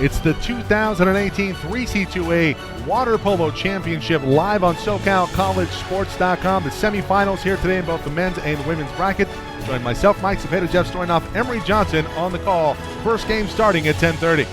It's the 2018 CCCAA Water Polo Championship live on SoCalCollegeSports.com. The semifinals here today in both the men's and women's bracket. Join myself, Mike Cepeda, Jeff Stoynoff, Emery Johnson on the call. First game starting at 10:30.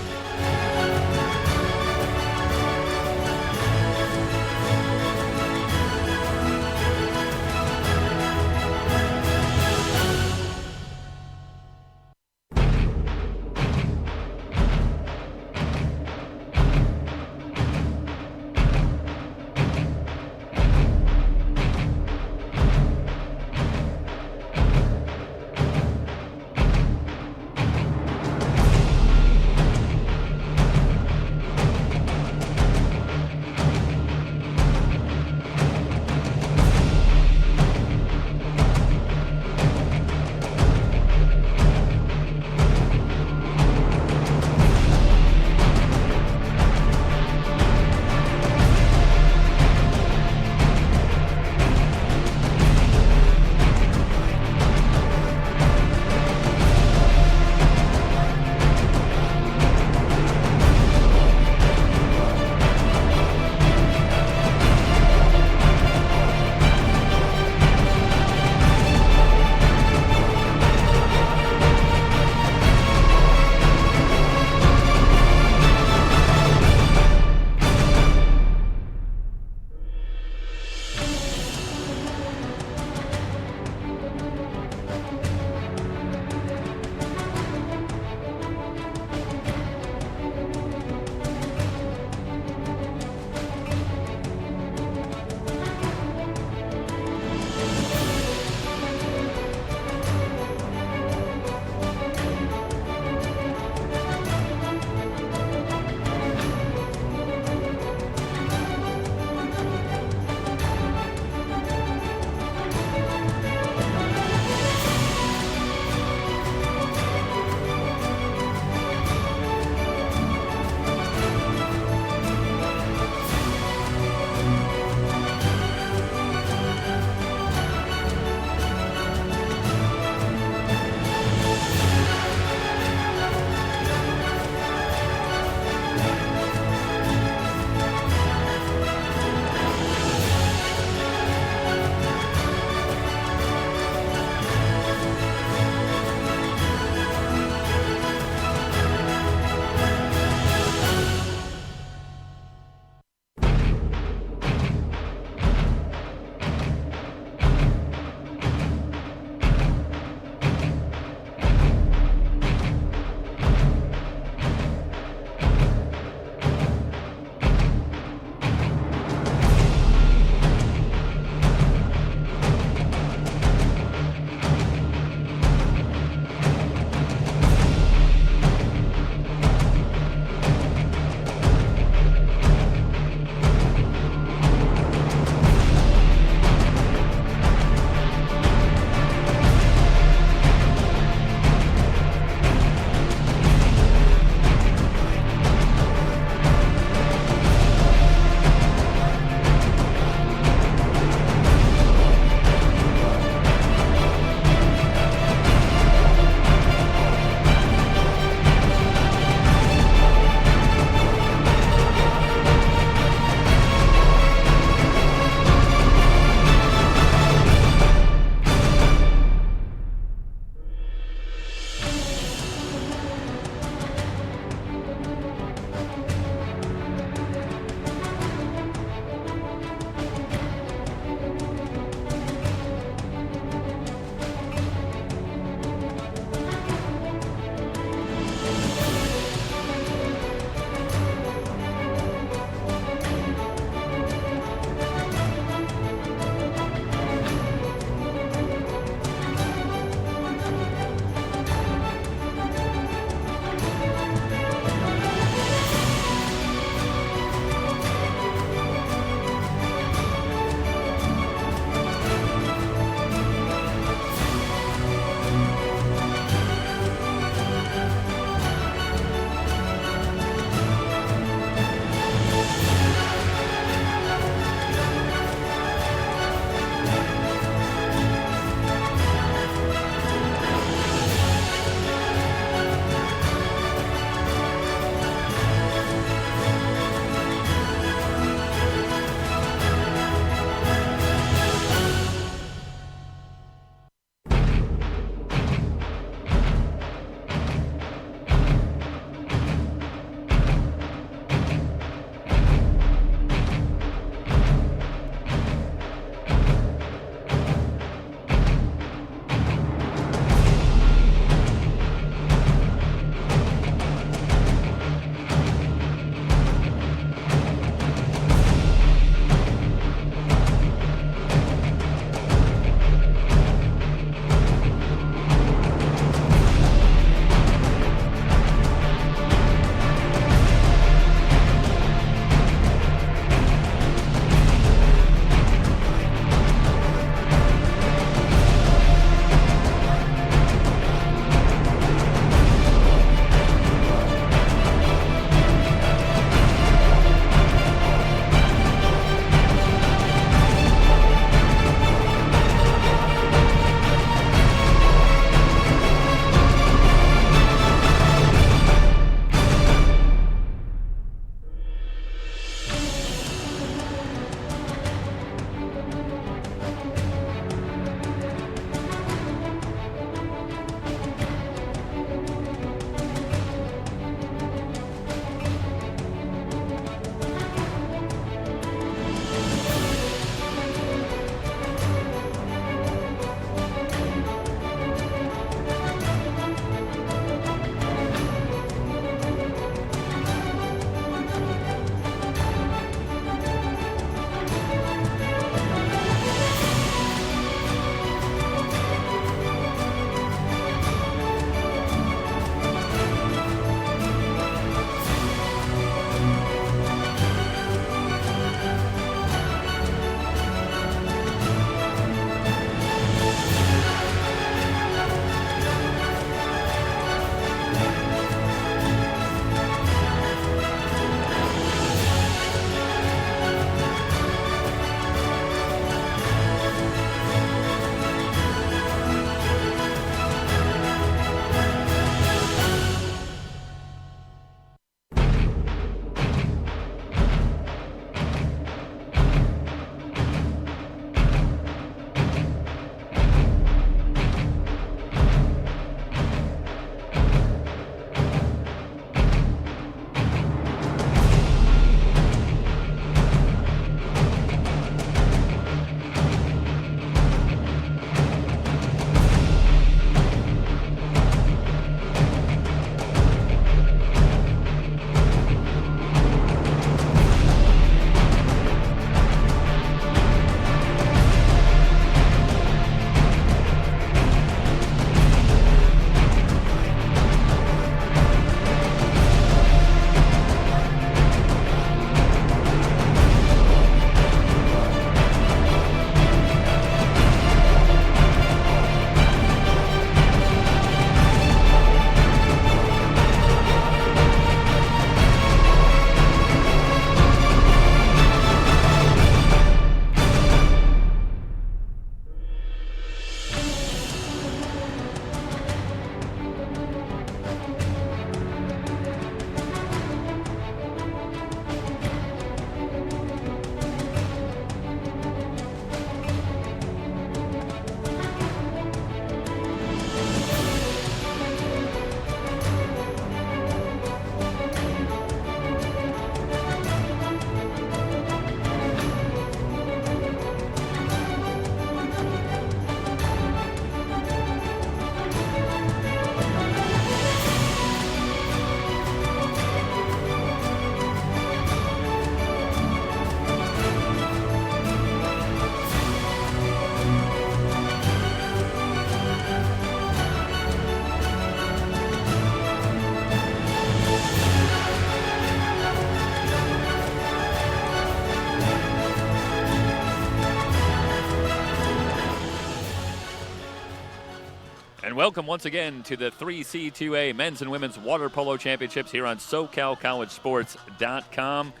And welcome once again to the 3C2A Men's and Women's Water Polo Championships here on SoCalCollegeSports.com.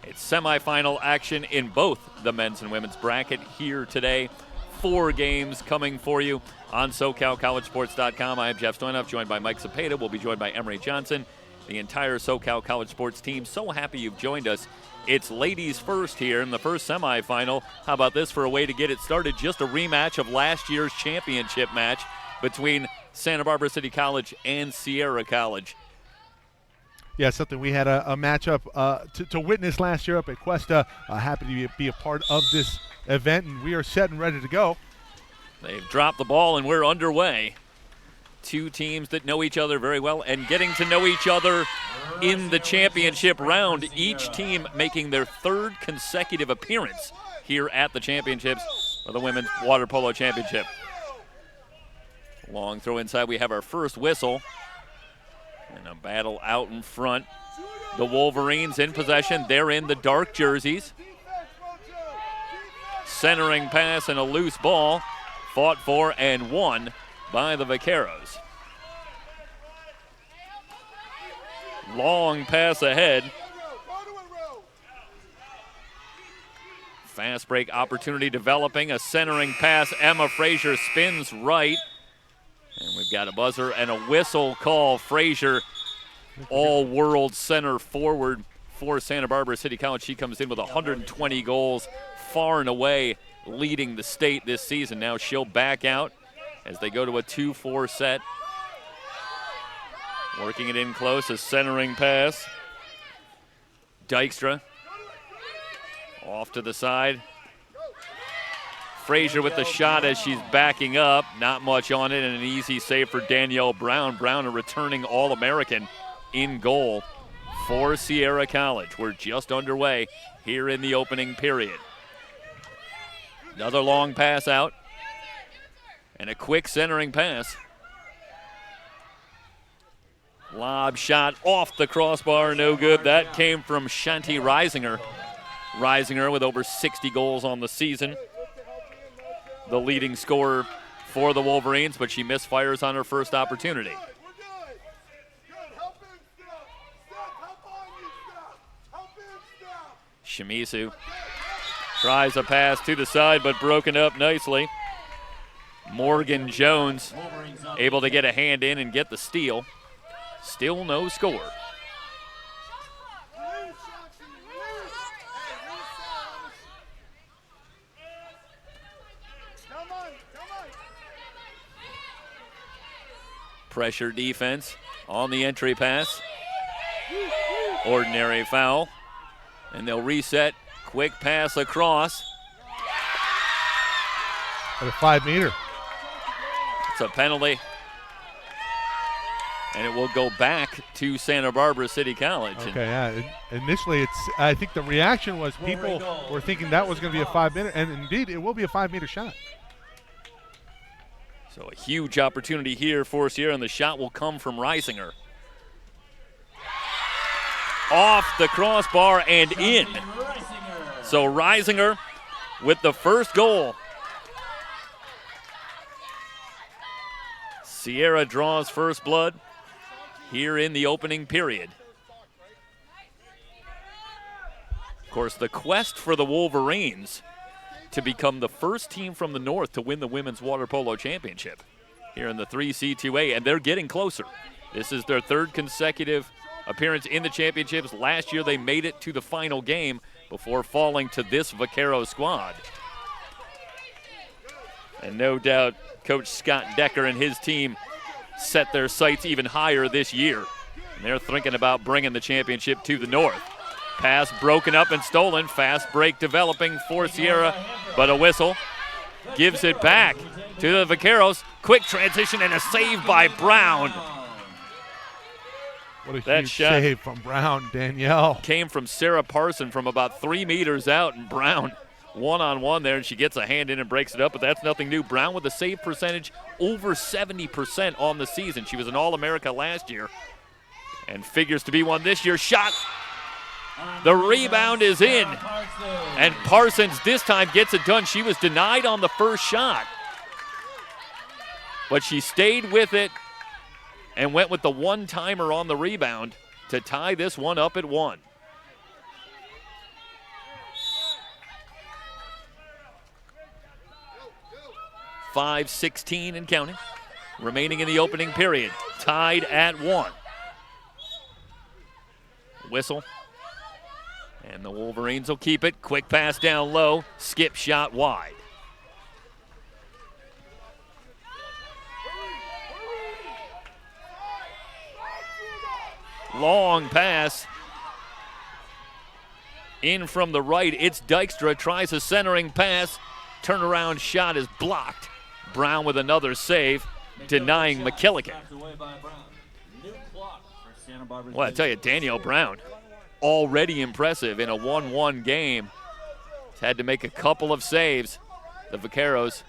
It's semifinal action in both the men's and women's bracket here today. 4 games coming for you on SoCalCollegeSports.com. I am Jeff Stoynoff, joined by Mike Cepeda. We'll be joined by Emery Johnson, the entire SoCal College Sports team. So happy you've joined us. It's ladies first here in the first semifinal. How about this for a way to get it started? Just a rematch of last year's championship match between Santa Barbara City College and Sierra College. Yeah, something we had a matchup to witness last year up at Cuesta. Happy to be a part of this event, and we are set and ready to go. They've dropped the ball, and we're underway. 2 teams that know each other very well and getting to know each other in the championship round. Each team making their 3rd consecutive appearance here at the championships for the Women's Water Polo Championship. Long throw inside. We have our first whistle. And a battle out in front. The Wolverines in possession. They're in the dark jerseys. Centering pass and a loose ball. Fought for and won by the Vaqueros. Long pass ahead. Fast break opportunity developing. A centering pass. Emma Frazier spins right. And we've got a buzzer and a whistle call. Frazier, all-world center forward for Santa Barbara City College. She comes in with 120 goals, far and away leading the state this season. Now she'll back out as they go to a 2-4 set. Working it in close, a centering pass. Dykstra off to the side. Frazier with the shot as she's backing up. Not much on it, and an easy save for Danielle Brown. Brown, a returning All-American, in goal for Sierra College. We're just underway here in the opening period. Another long pass out. And a quick centering pass. Lob shot off the crossbar, no good. That came from Shanti Reisinger. Reisinger with over 60 goals on the season. The leading scorer for the Wolverines, but she misfires on her first opportunity. Shimizu tries a pass to the side, but broken up nicely. Morgan Jones able to get a hand in and get the steal. Still no score. Pressure defense on the entry pass. Ordinary foul. And they'll reset. Quick pass across. At a 5-meter. It's a penalty. And it will go back to Santa Barbara City College. Okay, yeah. Initially, I think the reaction was people were thinking that was going to be a 5-meter, and indeed, it will be a 5-meter shot. So a huge opportunity here for Sierra, and the shot will come from Reisinger. Off the crossbar and in. So Reisinger with the first goal. Sierra draws first blood here in the opening period. Of course, the quest for the Wolverines to become the first team from the north to win the Women's Water Polo Championship here in the 3C2A, and they're getting closer. This is their 3rd consecutive appearance in the championships. Last year they made it to the final game before falling to this Vaquero squad. And no doubt Coach Scott Decker and his team set their sights even higher this year. And they're thinking about bringing the championship to the north. Pass broken up and stolen. Fast break developing for Sierra, but a whistle gives it back to the Vaqueros. Quick transition and a save by Brown. What a huge save from Brown, Danielle. Came from Sarah Parson from about 3 meters out, and Brown one-on-one there, and she gets a hand in and breaks it up, but that's nothing new. Brown with a save percentage over 70% on the season. She was an All-America last year and figures to be one this year. Shot. The rebound is in, and Parsons this time gets it done. She was denied on the first shot, but she stayed with it and went with the one-timer on the rebound to tie this one up at 1. .5:16 and counting remaining in the opening period. Tied at 1. Whistle. And the Wolverines will keep it. Quick pass down low. Skip shot wide. Long pass. In from the right. It's Dykstra. Tries a centering pass. Turnaround shot is blocked. Brown with another save, denying McKilligan. Well, I tell you, Danielle Brown, already impressive in a 1-1 game. He's had to make a couple of saves. The Vaqueros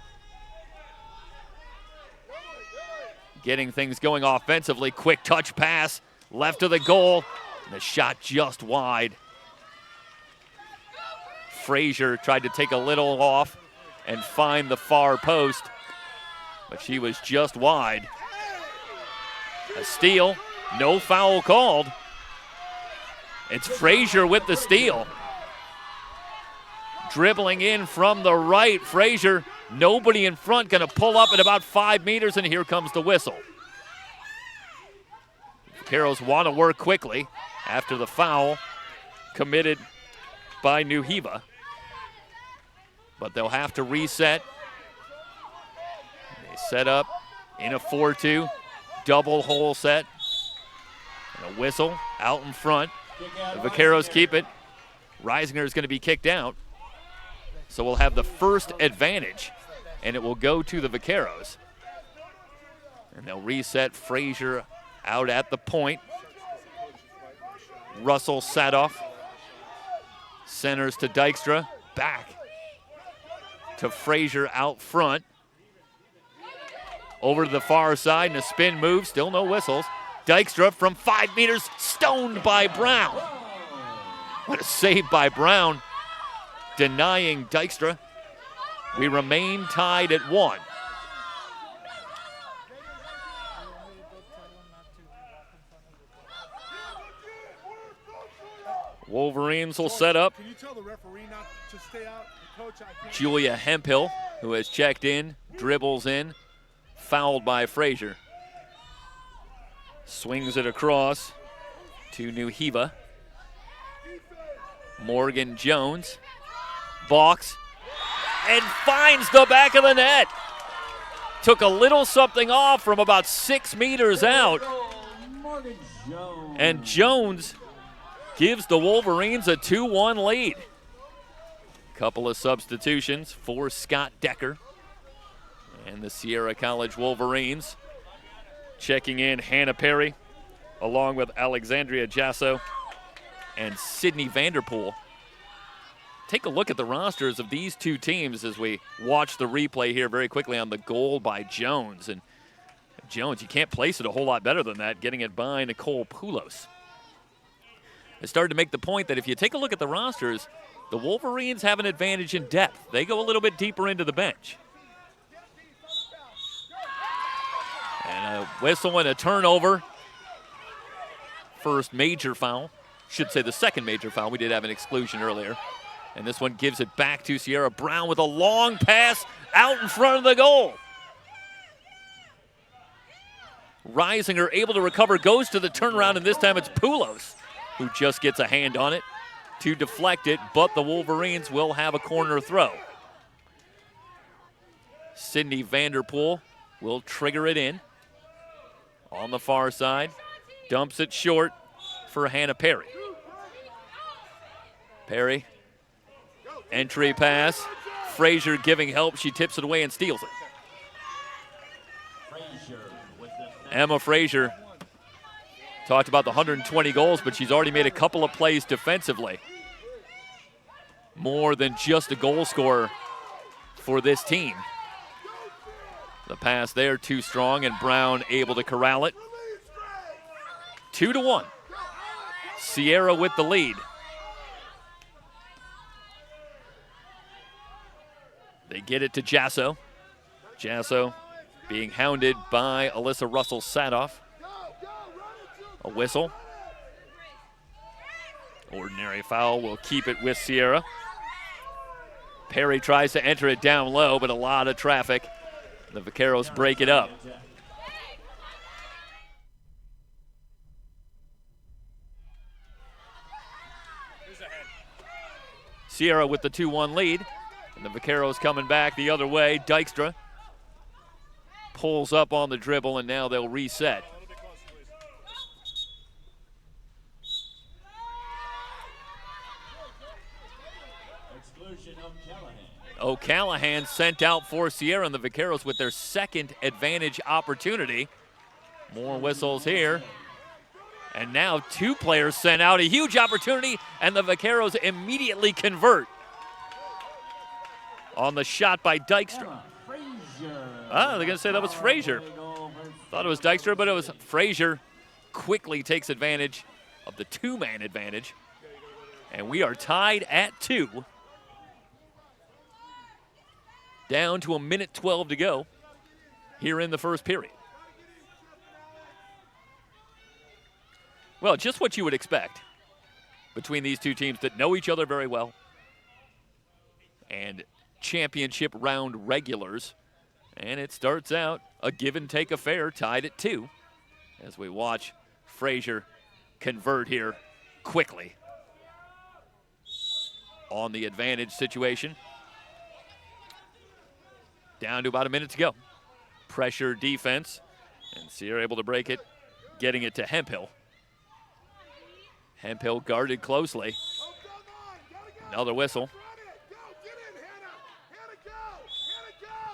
getting things going offensively. Quick touch pass, left of the goal. And the shot just wide. Frazier tried to take a little off and find the far post, but she was just wide. A steal, no foul called. It's Frazier with the steal. Dribbling in from the right, Frazier, nobody in front, gonna pull up at about 5 meters, and here comes the whistle. Vaqueros want to work quickly after the foul committed by New Hiva. But they'll have to reset. They set up in a 4-2, double hole set. And a whistle out in front. The Vaqueros keep it. Reisinger is going to be kicked out. So we'll have the first advantage, and it will go to the Vaqueros. And they'll reset. Frazier out at the point. Russell Sadoff centers to Dykstra. Back to Frazier out front. Over to the far side and a spin move, still no whistles. Dykstra from 5 meters, stoned by Brown. What a save by Brown, denying Dykstra. We remain tied at 1. Wolverines will set up. Can you tell the referee not to stay out? Coach, Julia Hemphill, who has checked in, dribbles in, fouled by Frazier. Swings it across to New Hiva. Morgan Jones, balks, and finds the back of the net. Took a little something off from about 6 meters out. And Jones gives the Wolverines a 2-1 lead. Couple of substitutions for Scott Decker and the Sierra College Wolverines. Checking in Hannah Perry along with Alexandria Jasso and Sydney Vanderpool. Take a look at the rosters of these two teams as we watch the replay here very quickly on the goal by Jones. And Jones, you can't place it a whole lot better than that, getting it by Nicole Poulos. I started to make the point that if you take a look at the rosters, the Wolverines have an advantage in depth. They go a little bit deeper into the bench. And a whistle and a turnover. First major foul. Should say the second major foul. We did have an exclusion earlier. And this one gives it back to Sierra Brown with a long pass out in front of the goal. Reisinger able to recover, goes to the turnaround, and this time it's Poulos who just gets a hand on it to deflect it, but the Wolverines will have a corner throw. Sydney Vanderpool will trigger it in. On the far side, dumps it short for Hannah Perry. Perry, entry pass. Frazier giving help. She tips it away and steals it. Emma Frazier talked about the 120 goals, but she's already made a couple of plays defensively. More than just a goal scorer for this team. The pass there too strong, and Brown able to corral it. 2-1. Sierra with the lead. They get it to Jasso. Jasso being hounded by Alyssa Russell-Sadoff. A whistle. Ordinary foul will keep it with Sierra. Perry tries to enter it down low, but a lot of traffic. The Vaqueros break it up. Sierra with the 2-1 lead. And the Vaqueros coming back the other way. Dykstra pulls up on the dribble, and now they'll reset. O'Callahan sent out for Sierra, and the Vaqueros with their second advantage opportunity. More whistles here. And now 2 players sent out, a huge opportunity, and the Vaqueros immediately convert on the shot by Dykstra. They're going to say that was Frazier. Thought it was Dykstra, but it was Frazier. Quickly takes advantage of the 2-man advantage. And we are tied at 2. Down to 1:12 to go here in the first period. Well, just what you would expect between these two teams that know each other very well and championship round regulars. And it starts out a give-and-take affair, tied at 2, as we watch Frazier convert here quickly on the advantage situation. Down to about a minute to go. Pressure defense, and Sierra able to break it, getting it to Hemphill. Hemphill guarded closely. Another whistle.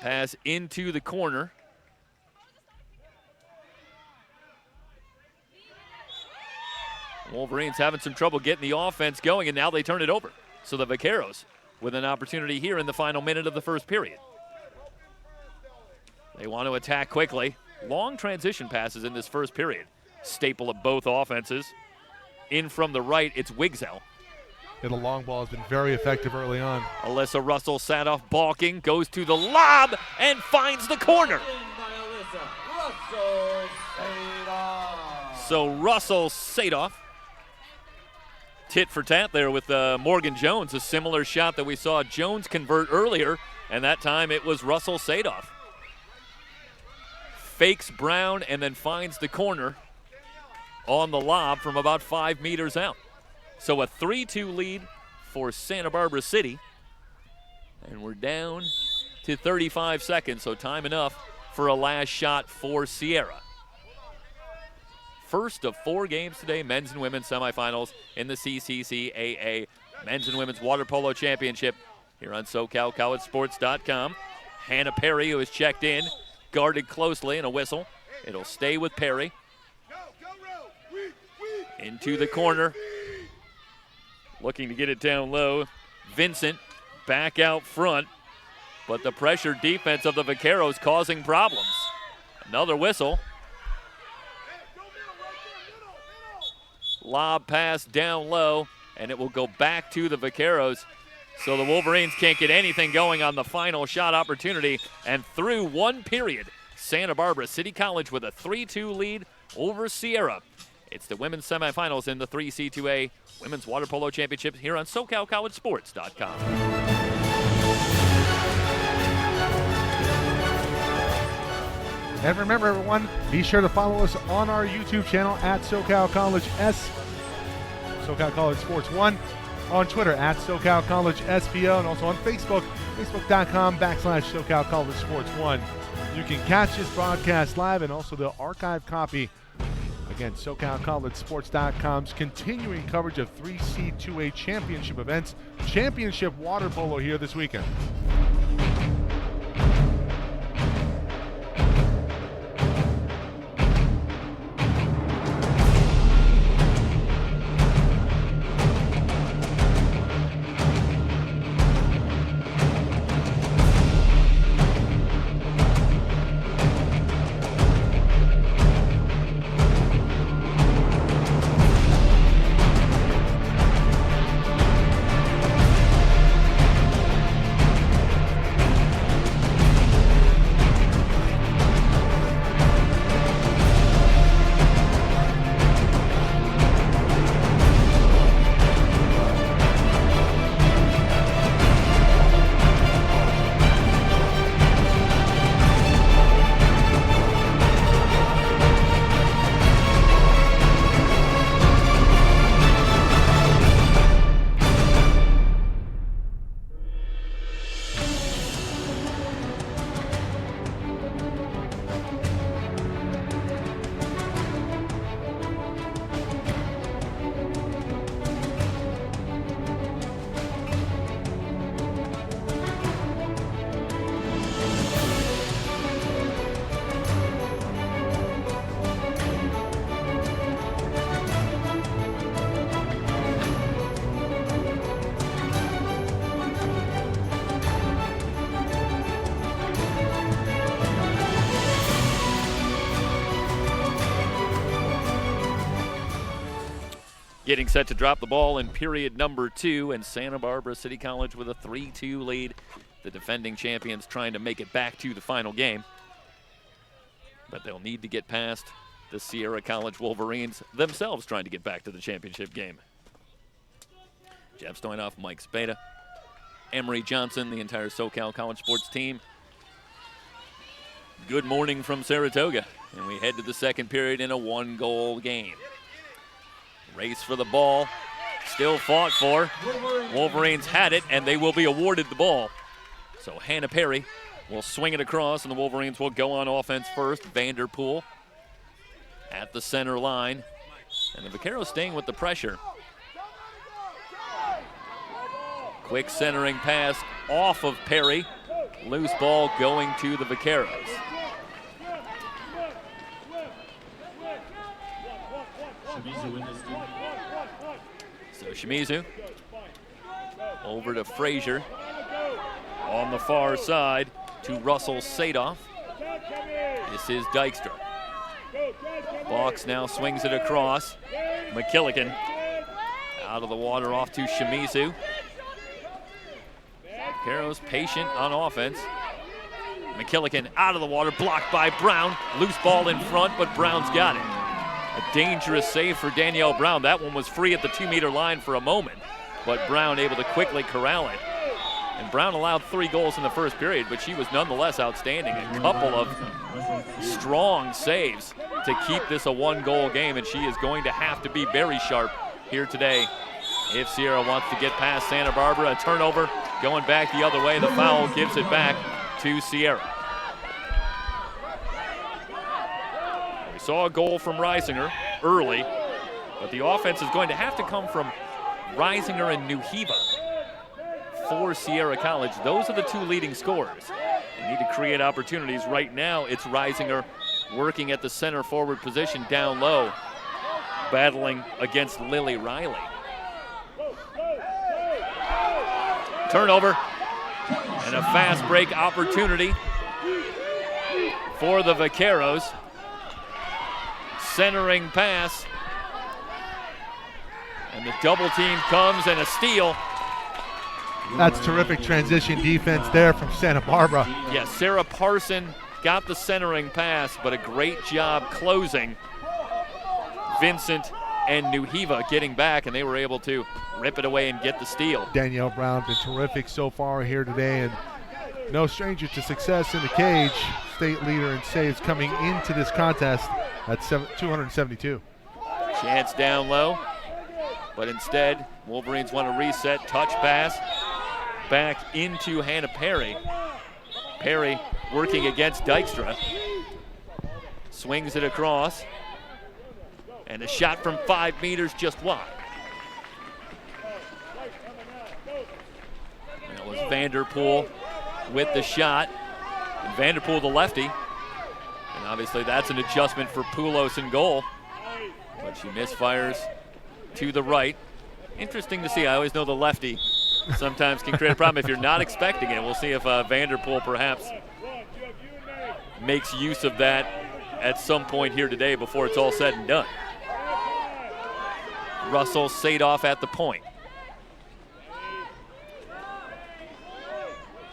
Pass into the corner. Wolverines having some trouble getting the offense going, and now they turn it over. So the Vaqueros with an opportunity here in the final minute of the first period. They want to attack quickly. Long transition passes in this first period. Staple of both offenses. In from the right, it's Wigzell. The long ball has been very effective early on. Alyssa Russell-Sadoff balking, goes to the lob, and finds the corner. So Russell-Sadoff, tit for tat there with Morgan Jones, a similar shot that we saw Jones convert earlier, and that time it was Russell-Sadoff. Fakes Brown and then finds the corner on the lob from about 5 meters out. So a 3-2 lead for Santa Barbara City. And we're down to 35 seconds, so time enough for a last shot for Sierra. First of 4 games today, men's and women's semifinals in the CCCAA Men's and Women's Water Polo Championship here on SoCalCollegeSports.com. Hannah Perry, who has checked in, guarded closely, and a whistle. It'll stay with Perry. Into the corner. Looking to get it down low. Vincent back out front. But the pressure defense of the Vaqueros causing problems. Another whistle. Lob pass down low, and it will go back to the Vaqueros. So the Wolverines can't get anything going on the final shot opportunity. And through 1 period, Santa Barbara City College with a 3-2 lead over Sierra. It's the women's semifinals in the 3C2A Women's Water Polo Championship here on SoCalCollegeSports.com. And remember, everyone, be sure to follow us on our YouTube channel at SoCal College SoCal College Sports 1, on Twitter at SoCal College SPO, and also on Facebook, facebook.com/SoCal College Sports 1. You can catch this broadcast live and also the archive copy. Again, SoCalCollegeSports.com's continuing coverage of 3C2A championship events, championship water polo here this weekend. getting set to drop the ball in period number 2, and Santa Barbara City College with a 3-2 lead. The defending champions trying to make it back to the final game. But they'll need to get past the Sierra College Wolverines themselves trying to get back to the championship game. Jeff Stoynoff, Mike Spada, Emery Johnson, the entire SoCal College sports team. Good morning from Saratoga, and we head to the second period in a 1-goal game. Race for the ball, still fought for. Wolverines had it, and they will be awarded the ball. So Hannah Perry will swing it across, and the Wolverines will go on offense first. Vanderpool at the center line, and the Vaqueros staying with the pressure. Quick centering pass off of Perry. Loose ball going to the Vaqueros. So Shimizu over to Frazier on the far side to Russell Sadoff. This is Dykstra. Box now swings it across. McKilligan out of the water off to Shimizu. Vaqueros patient on offense. McKilligan out of the water, blocked by Brown. Loose ball in front, but Brown's got it. A dangerous save for Danielle Brown. That one was free at the 2-meter line for a moment, but Brown able to quickly corral it. And Brown allowed 3 goals in the first period, but she was nonetheless outstanding. A couple of strong saves to keep this a 1-goal game, and she is going to have to be very sharp here today if Sierra wants to get past Santa Barbara. A turnover going back the other way. The foul gives it back to Sierra. We saw a goal from Reisinger early, but the offense is going to have to come from Reisinger and Nuhiva for Sierra College. Those are the 2 leading scorers. They need to create opportunities. Right now, it's Reisinger working at the center forward position down low, battling against Lily Riley. Turnover and a fast break opportunity for the Vaqueros. Centering pass, and the double team comes and a steal. That's terrific transition defense there from Santa Barbara. Yes, Sarah Parson got the centering pass, but a great job closing. Vincent and Nuhiva getting back, and they were able to rip it away and get the steal. Danielle Brown been terrific so far here today, and no stranger to success in the cage. State leader in saves coming into this contest at 272. Chance down low, but instead Wolverines want to reset. Touch pass back into Hannah Perry. Perry working against Dykstra. Swings it across, and a shot from 5 meters just wide. And it was Vanderpool with the shot. And Vanderpool, the lefty. And obviously that's an adjustment for Poulos in goal. But she misfires to the right. Interesting to see. I always know the lefty sometimes can create a problem if you're not expecting it. We'll see if Vanderpool perhaps makes use of that at some point here today before it's all said and done. Russell Sadoff at the point.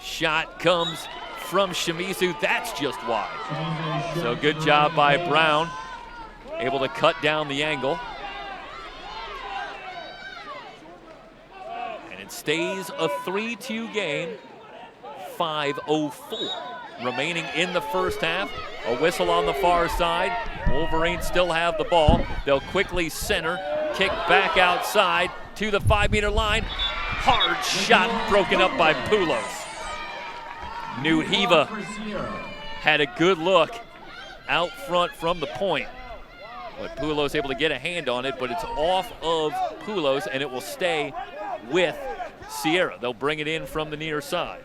Shot comes from Shimizu. That's just wide. So good job by Brown. Able to cut down the angle. And it stays a 3-2 game. 5:04 remaining in the first half. A whistle on the far side. Wolverines still have the ball. They'll quickly center. Kick back outside to the 5-meter line. Hard shot broken up by Poulos. Nuhiva had a good look out front from the point. But Poulos able to get a hand on it, but it's off of Poulos, and it will stay with Sierra. They'll bring it in from the near side.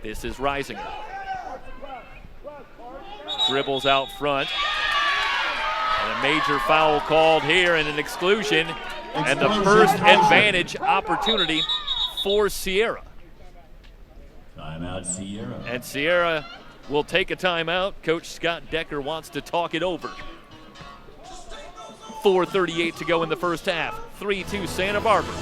This is Reisinger. Dribbles out front. And a major foul called here and an exclusion. And the first advantage opportunity for Sierra. Timeout, Sierra. And Sierra will take a timeout. Coach Scott Decker wants to talk it over. 4:38 to go in the first half. 3-2 Santa Barbara.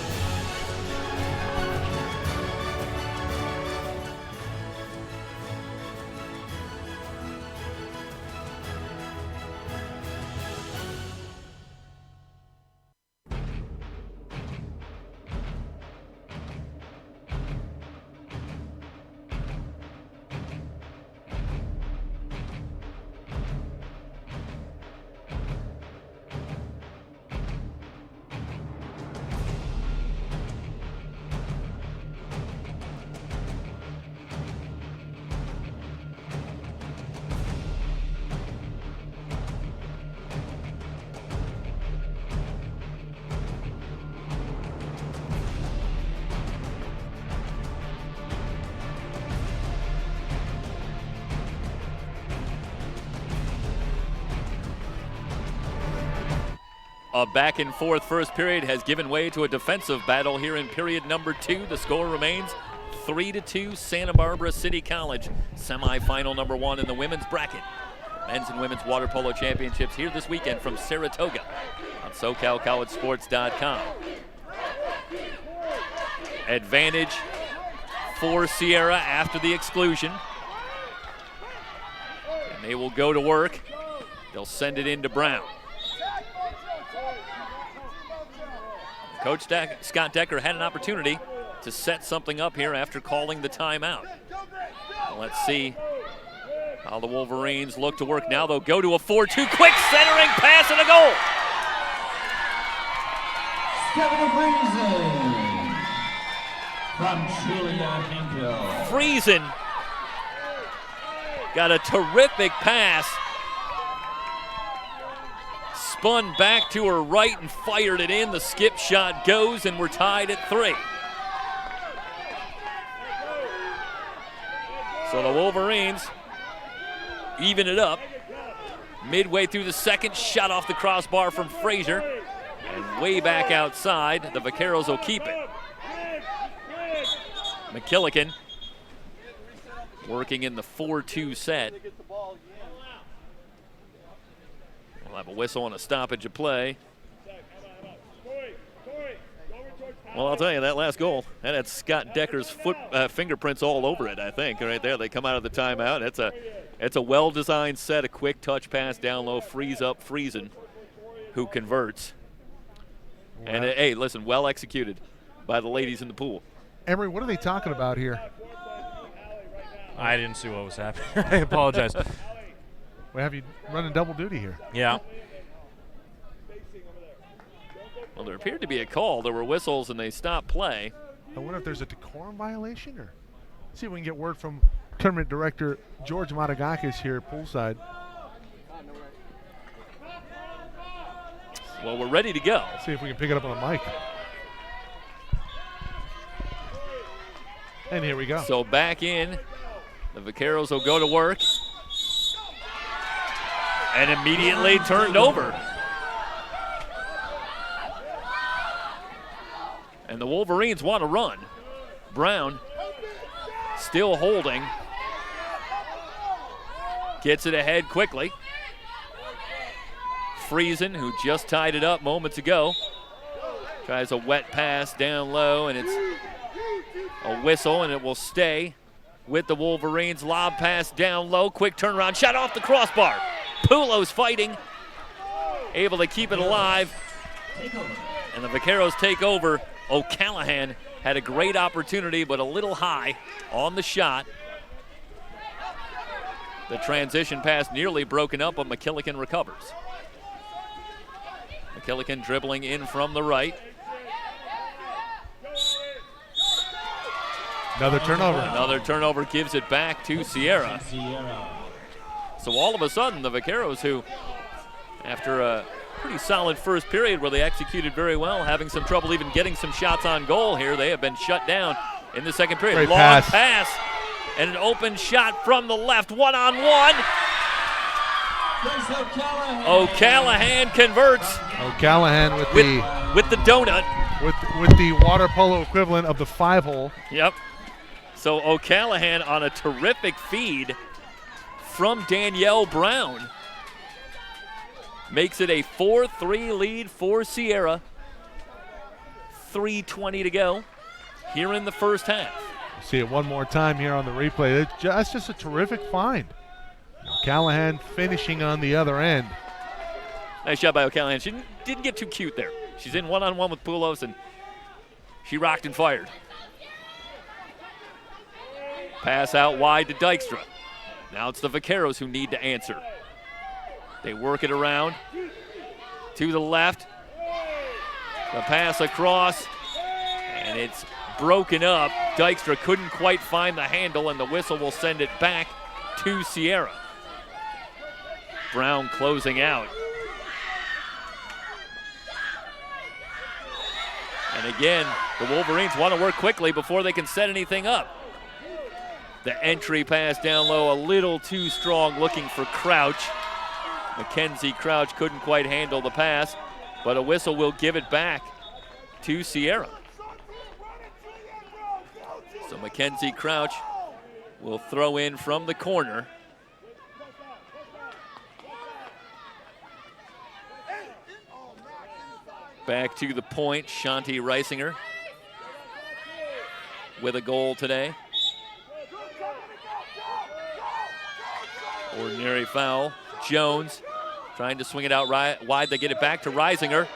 A back and forth first period has given way to a defensive battle here in period number 2. The score remains 3-2 Santa Barbara City College. Semifinal number 1 in the women's bracket. Men's and women's water polo championships here this weekend from Saratoga on SoCalCollegeSports.com. Advantage for Sierra after the exclusion. And they will go to work. They'll send it into Brown. Coach Scott Decker had an opportunity to set something up here after calling the timeout. Let's see how the Wolverines look to work now. They'll go to a 4-2, quick centering pass and a goal. From Julia Hinkle. Friesen got a terrific pass. Spun back to her right and fired it in. The skip shot goes, and we're tied at 3. So the Wolverines even it up. Midway through the second, shot off the crossbar from Frazier. And way back outside, the Vaqueros will keep it. McKillican working in the 4-2 set. We'll have a whistle and a stoppage of play. Well, I'll tell you, that last goal, that had Scott Decker's fingerprints all over it, I think, right there. They come out of the timeout. It's a well-designed set, a quick touch pass down low, frees up Friesen, who converts. Wow. And, hey, listen, well executed by the ladies in the pool. Emery, what are they talking about here? I didn't see what was happening. I apologize. We have you running double duty here. Yeah. Well, there appeared to be a call. There were whistles, and they stopped play. I wonder if there's a decorum violation, or see if we can get word from tournament director George Matagakis here poolside. Well, we're ready to go. See if we can pick it up on the mic. And here we go. So back in, the Vaqueros will go to work. And immediately turned over. And the Wolverines want to run. Brown still holding. Gets it ahead quickly. Friesen, who just tied it up moments ago, tries a wet pass down low, and it's a whistle, and it will stay with the Wolverines. Lob pass down low, quick turnaround, shot off the crossbar. Polo's fighting, able to keep it alive. And the Vaqueros take over. O'Callahan had a great opportunity, but a little high on the shot. The transition pass nearly broken up, but McKillican recovers. McKillican dribbling in from the right. Another turnover. Another turnover gives it back to Sierra. So all of a sudden, the Vaqueros, who, after a pretty solid first period where they executed very well, having some trouble even getting some shots on goal here, they have been shut down in the second period. Great Long pass. And an open shot from the left, one-on-one. O'Callahan converts. O'Callahan with the donut. With the water polo equivalent of the 5-hole. Yep. So O'Callahan on a terrific feed from Danielle Brown. makes it a 4-3 lead for Sierra. 3:20 to go here in the first half. See it one more time here on the replay. That's just a terrific find. Callahan finishing on the other end. Nice job by O'Callahan. She didn't get too cute there. She's in one-on-one with Poulos, and she rocked and fired. Pass out wide to Dykstra. Now it's the Vaqueros who need to answer. They work it around to the left. The pass across, and it's broken up. Dykstra couldn't quite find the handle, and the whistle will send it back to Sierra. Brown closing out. And again, the Wolverines want to work quickly before they can set anything up. The entry pass down low, a little too strong, looking for Crouch. Mackenzie Crouch couldn't quite handle the pass, but a whistle will give it back to Sierra. So Mackenzie Crouch will throw in from the corner. Back to the point, Shanti Reisinger with a goal today. Ordinary foul. Jones trying to swing it out wide. They get it back to Reisinger.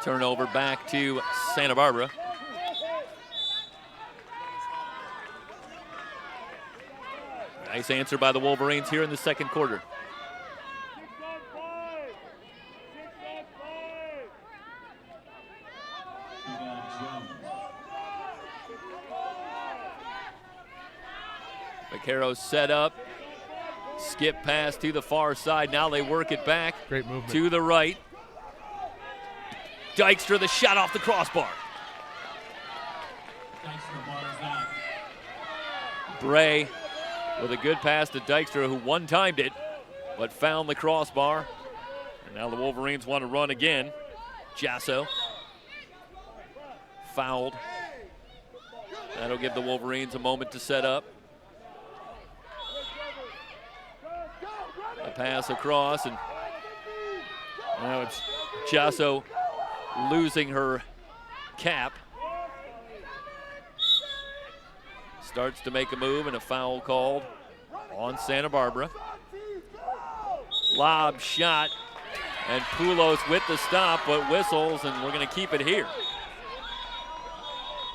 Turnover back to Santa Barbara. Nice answer by the Wolverines here in the second quarter. Vaqueros set up, skip pass to the far side. Now they work it back. Great movement to the right. Dykstra, the shot off the crossbar. Bray with a good pass to Dykstra, who one-timed it, but found the crossbar. And now the Wolverines want to run again. Jasso fouled. That'll give the Wolverines a moment to set up. A pass across, and now it's Jasso losing her cap. Starts to make a move, and a foul called on Santa Barbara. Lob shot, and Poulos with the stop, but whistles, and we're going to keep it here.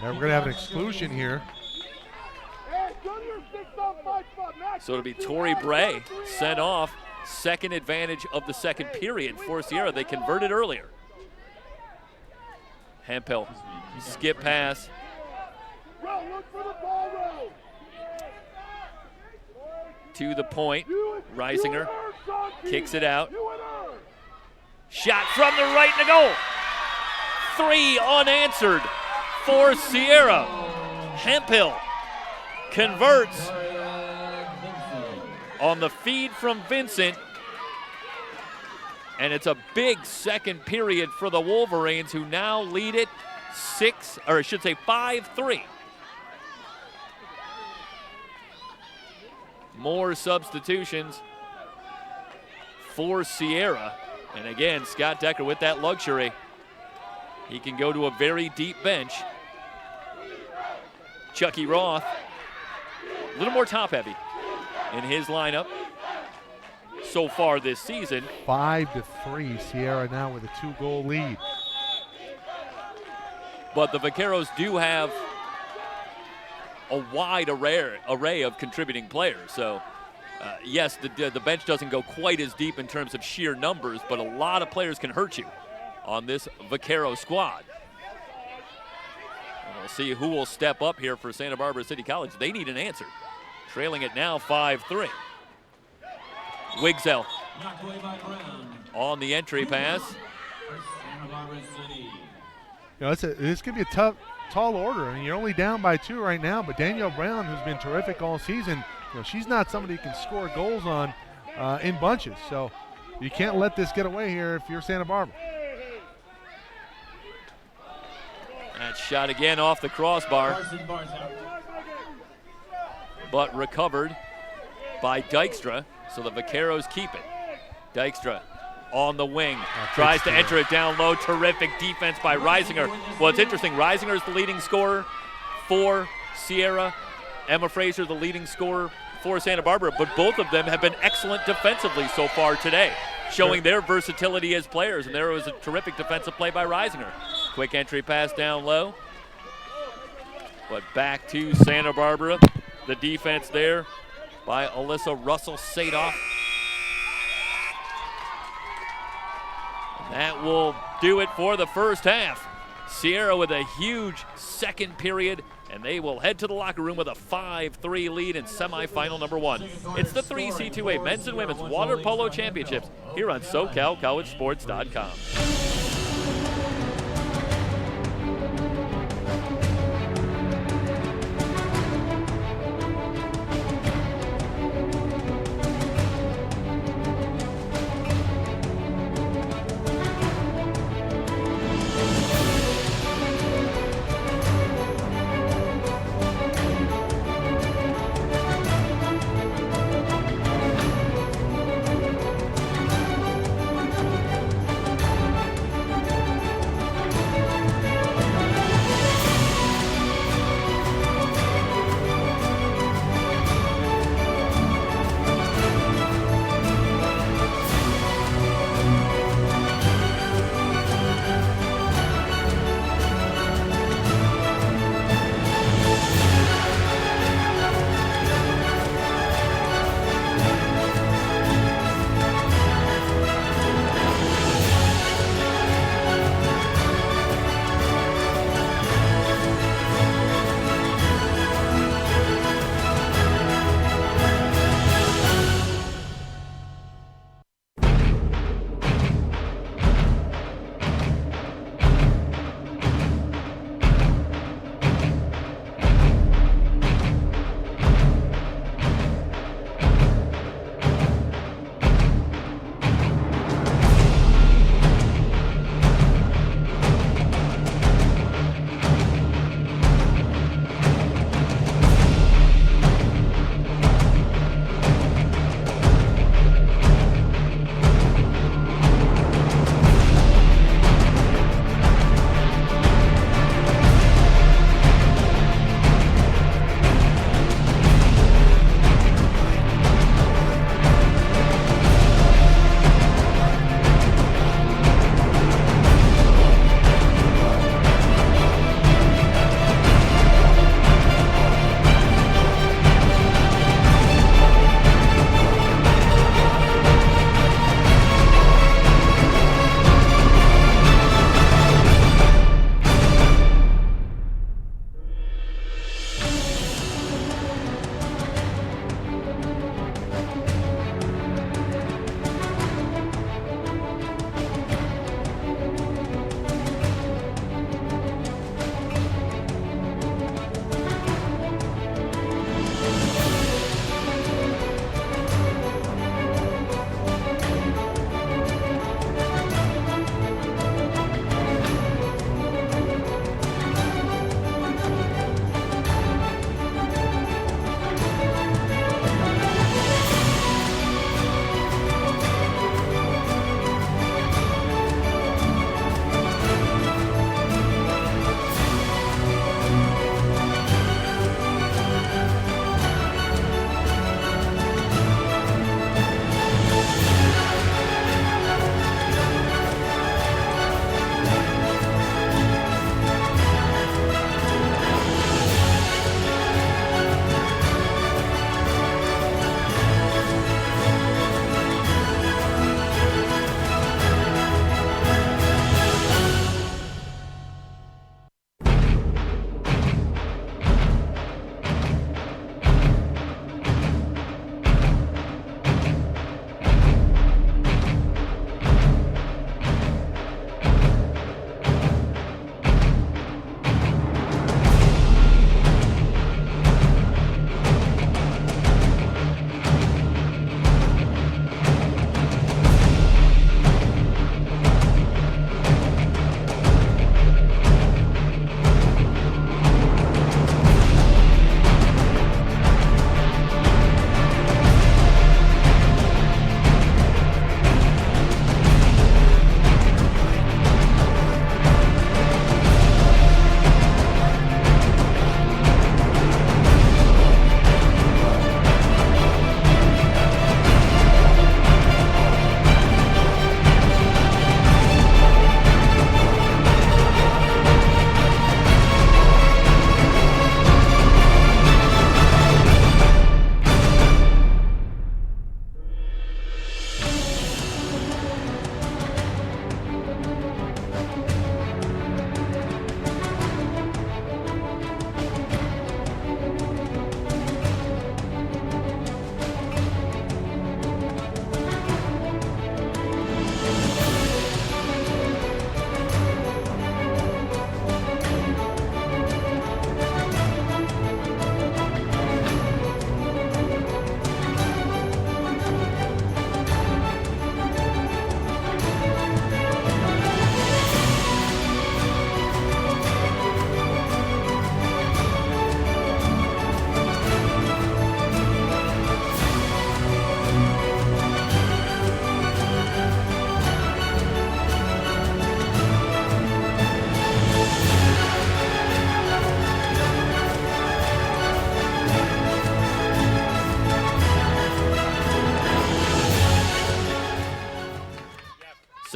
Yeah, we're going to have an exclusion here. So it'll be Tori Bray sent off. Second advantage of the second period for Sierra. They converted earlier. Hemphill, skip pass. To the point. Reisinger kicks it out. Shot from the right in the goal. 3 unanswered for Sierra. Hemphill converts on the feed from Vincent. And it's a big second period for the Wolverines, who now lead it 5-3. More substitutions for Sierra. And again, Scott Decker with that luxury. He can go to a very deep bench. Chucky Roth, a little more top heavy in his lineup so far this season. 5-3, Sierra now with a 2-goal lead. But the Vaqueros do have a wide array of contributing players. So, yes, the bench doesn't go quite as deep in terms of sheer numbers, but a lot of players can hurt you on this Vaquero squad. And we'll see who will step up here for Santa Barbara City College. They need an answer. Trailing it now 5-3. Wigzell on the entry pass. This could be a tall order. I mean, you're only down by 2 right now, but Danielle Brown, who's been terrific all season, she's not somebody you can score goals on in bunches. So you can't let this get away here if you're Santa Barbara. That shot again off the crossbar, but recovered by Dykstra, so the Vaqueros keep it. Dykstra on the wing, tries to enter it down low. Terrific defense by Reisinger. Well, it's interesting. Reisinger is the leading scorer for Sierra. Emma Fraser, the leading scorer for Santa Barbara, but both of them have been excellent defensively so far today, showing their versatility as players, and there was a terrific defensive play by Reisinger. Quick entry pass down low, but back to Santa Barbara. The defense there by Alyssa Russell-Sadoff. That will do it for the first half. Sierra with a huge second period, and they will head to the locker room with a 5-3 lead in semifinal number 1. It's the 3C2A Men's and Women's Water Polo Championships here on SoCalCollegeSports.com.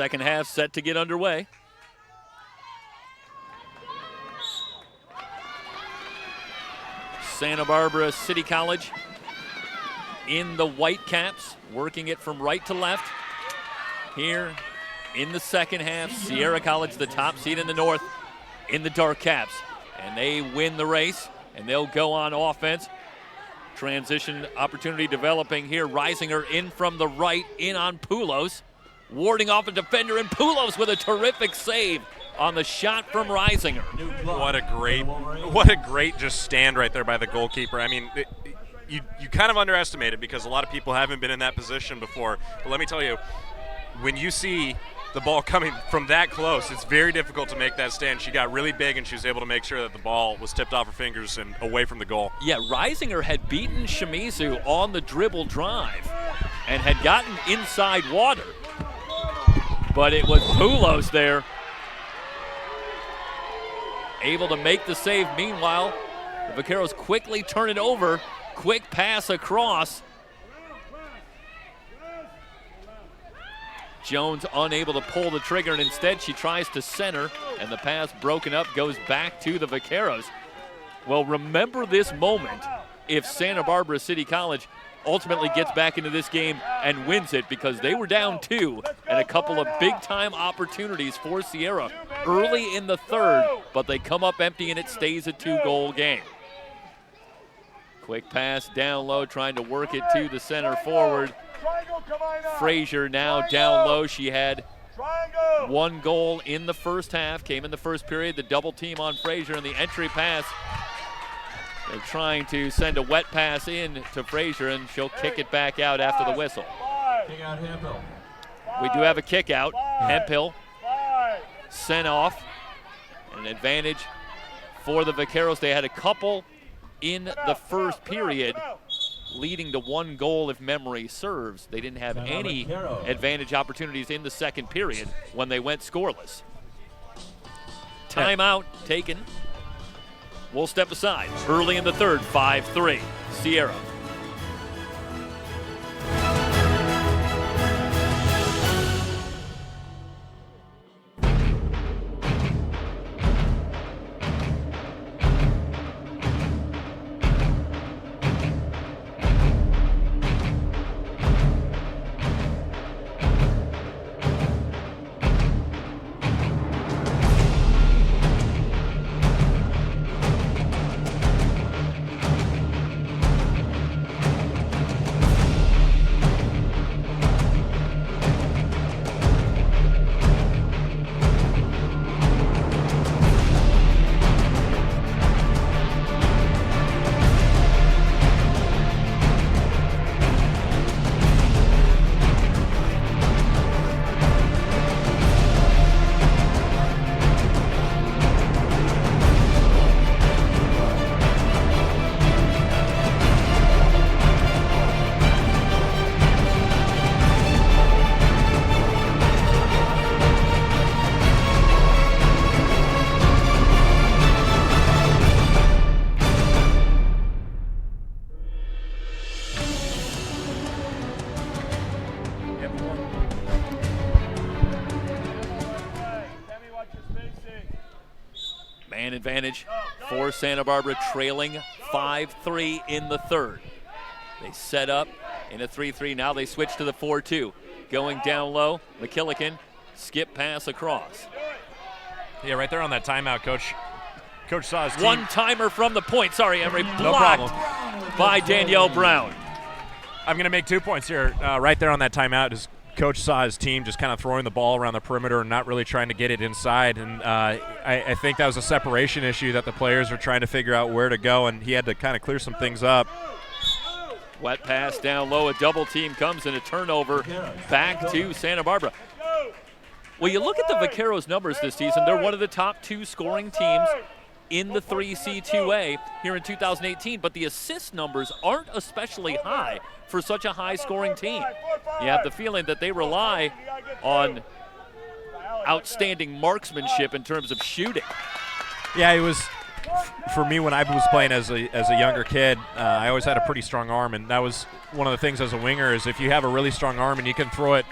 Second half set to get underway. Santa Barbara City College in the white caps, working it from right to left. Here in the second half, Sierra College, the top seed in the north, in the dark caps. And they win the race, and they'll go on offense. Transition opportunity developing here. Reisinger in from the right, in on Poulos. Warding off a defender, and Poulos with a terrific save on the shot from Reisinger. What a great just stand right there by the goalkeeper. I mean, you kind of underestimate it because a lot of people haven't been in that position before. But let me tell you, when you see the ball coming from that close, it's very difficult to make that stand. She got really big, and she was able to make sure that the ball was tipped off her fingers and away from the goal. Yeah, Reisinger had beaten Shimizu on the dribble drive and had gotten inside water. But it was Poulos there, able to make the save. Meanwhile, the Vaqueros quickly turn it over. Quick pass across. Jones unable to pull the trigger, and instead she tries to center, and the pass broken up goes back to the Vaqueros. Well, remember this moment if Santa Barbara City College ultimately gets back into this game and wins it, because they were down 2 and a couple of big-time opportunities for Sierra early in the third, but they come up empty and it stays a 2-goal game. Quick pass down low, trying to work it to the center forward. Frazier now down low. She had 1 goal in the first half, came in the first period. The double team on Frazier, and the entry pass. They're trying to send a wet pass in to Frazier, and she'll kick it back out after the whistle. Kick out Hemphill. We do have a kick out. Hemphill sent off. An advantage for the Vaqueros. They had a couple in the first period, leading to 1 goal if memory serves. They didn't have any advantage opportunities in the second period when they went scoreless. Timeout taken. We'll step aside. Early in the third, 5-3, Sierra. Man advantage for Santa Barbara, trailing 5-3 in the third. They set up in a 3-3. Now they switch to the 4-2. Going down low, McKillican, skip pass across. Yeah, right there on that timeout, Coach. Coach saw his team. One-timer from the point. Sorry, Emery. No Blocked problem. by Danielle Brown. I'm going to make 2 points here. Right there on that timeout, his coach saw his team just kind of throwing the ball around the perimeter and not really trying to get it inside. And I think that was a separation issue that the players were trying to figure out where to go, and he had to kind of clear some things up. Wet pass down low. A double team comes and a turnover back to Santa Barbara. Well, you look at the Vaqueros' numbers this season. They're one of the top 2 scoring teams in the 3C2A here in 2018, but the assist numbers aren't especially high for such a high-scoring team. You have the feeling that they rely on outstanding marksmanship in terms of shooting. Yeah, it was, for me when I was playing as a younger kid, I always had a pretty strong arm, and that was one of the things as a winger is if you have a really strong arm and you can throw it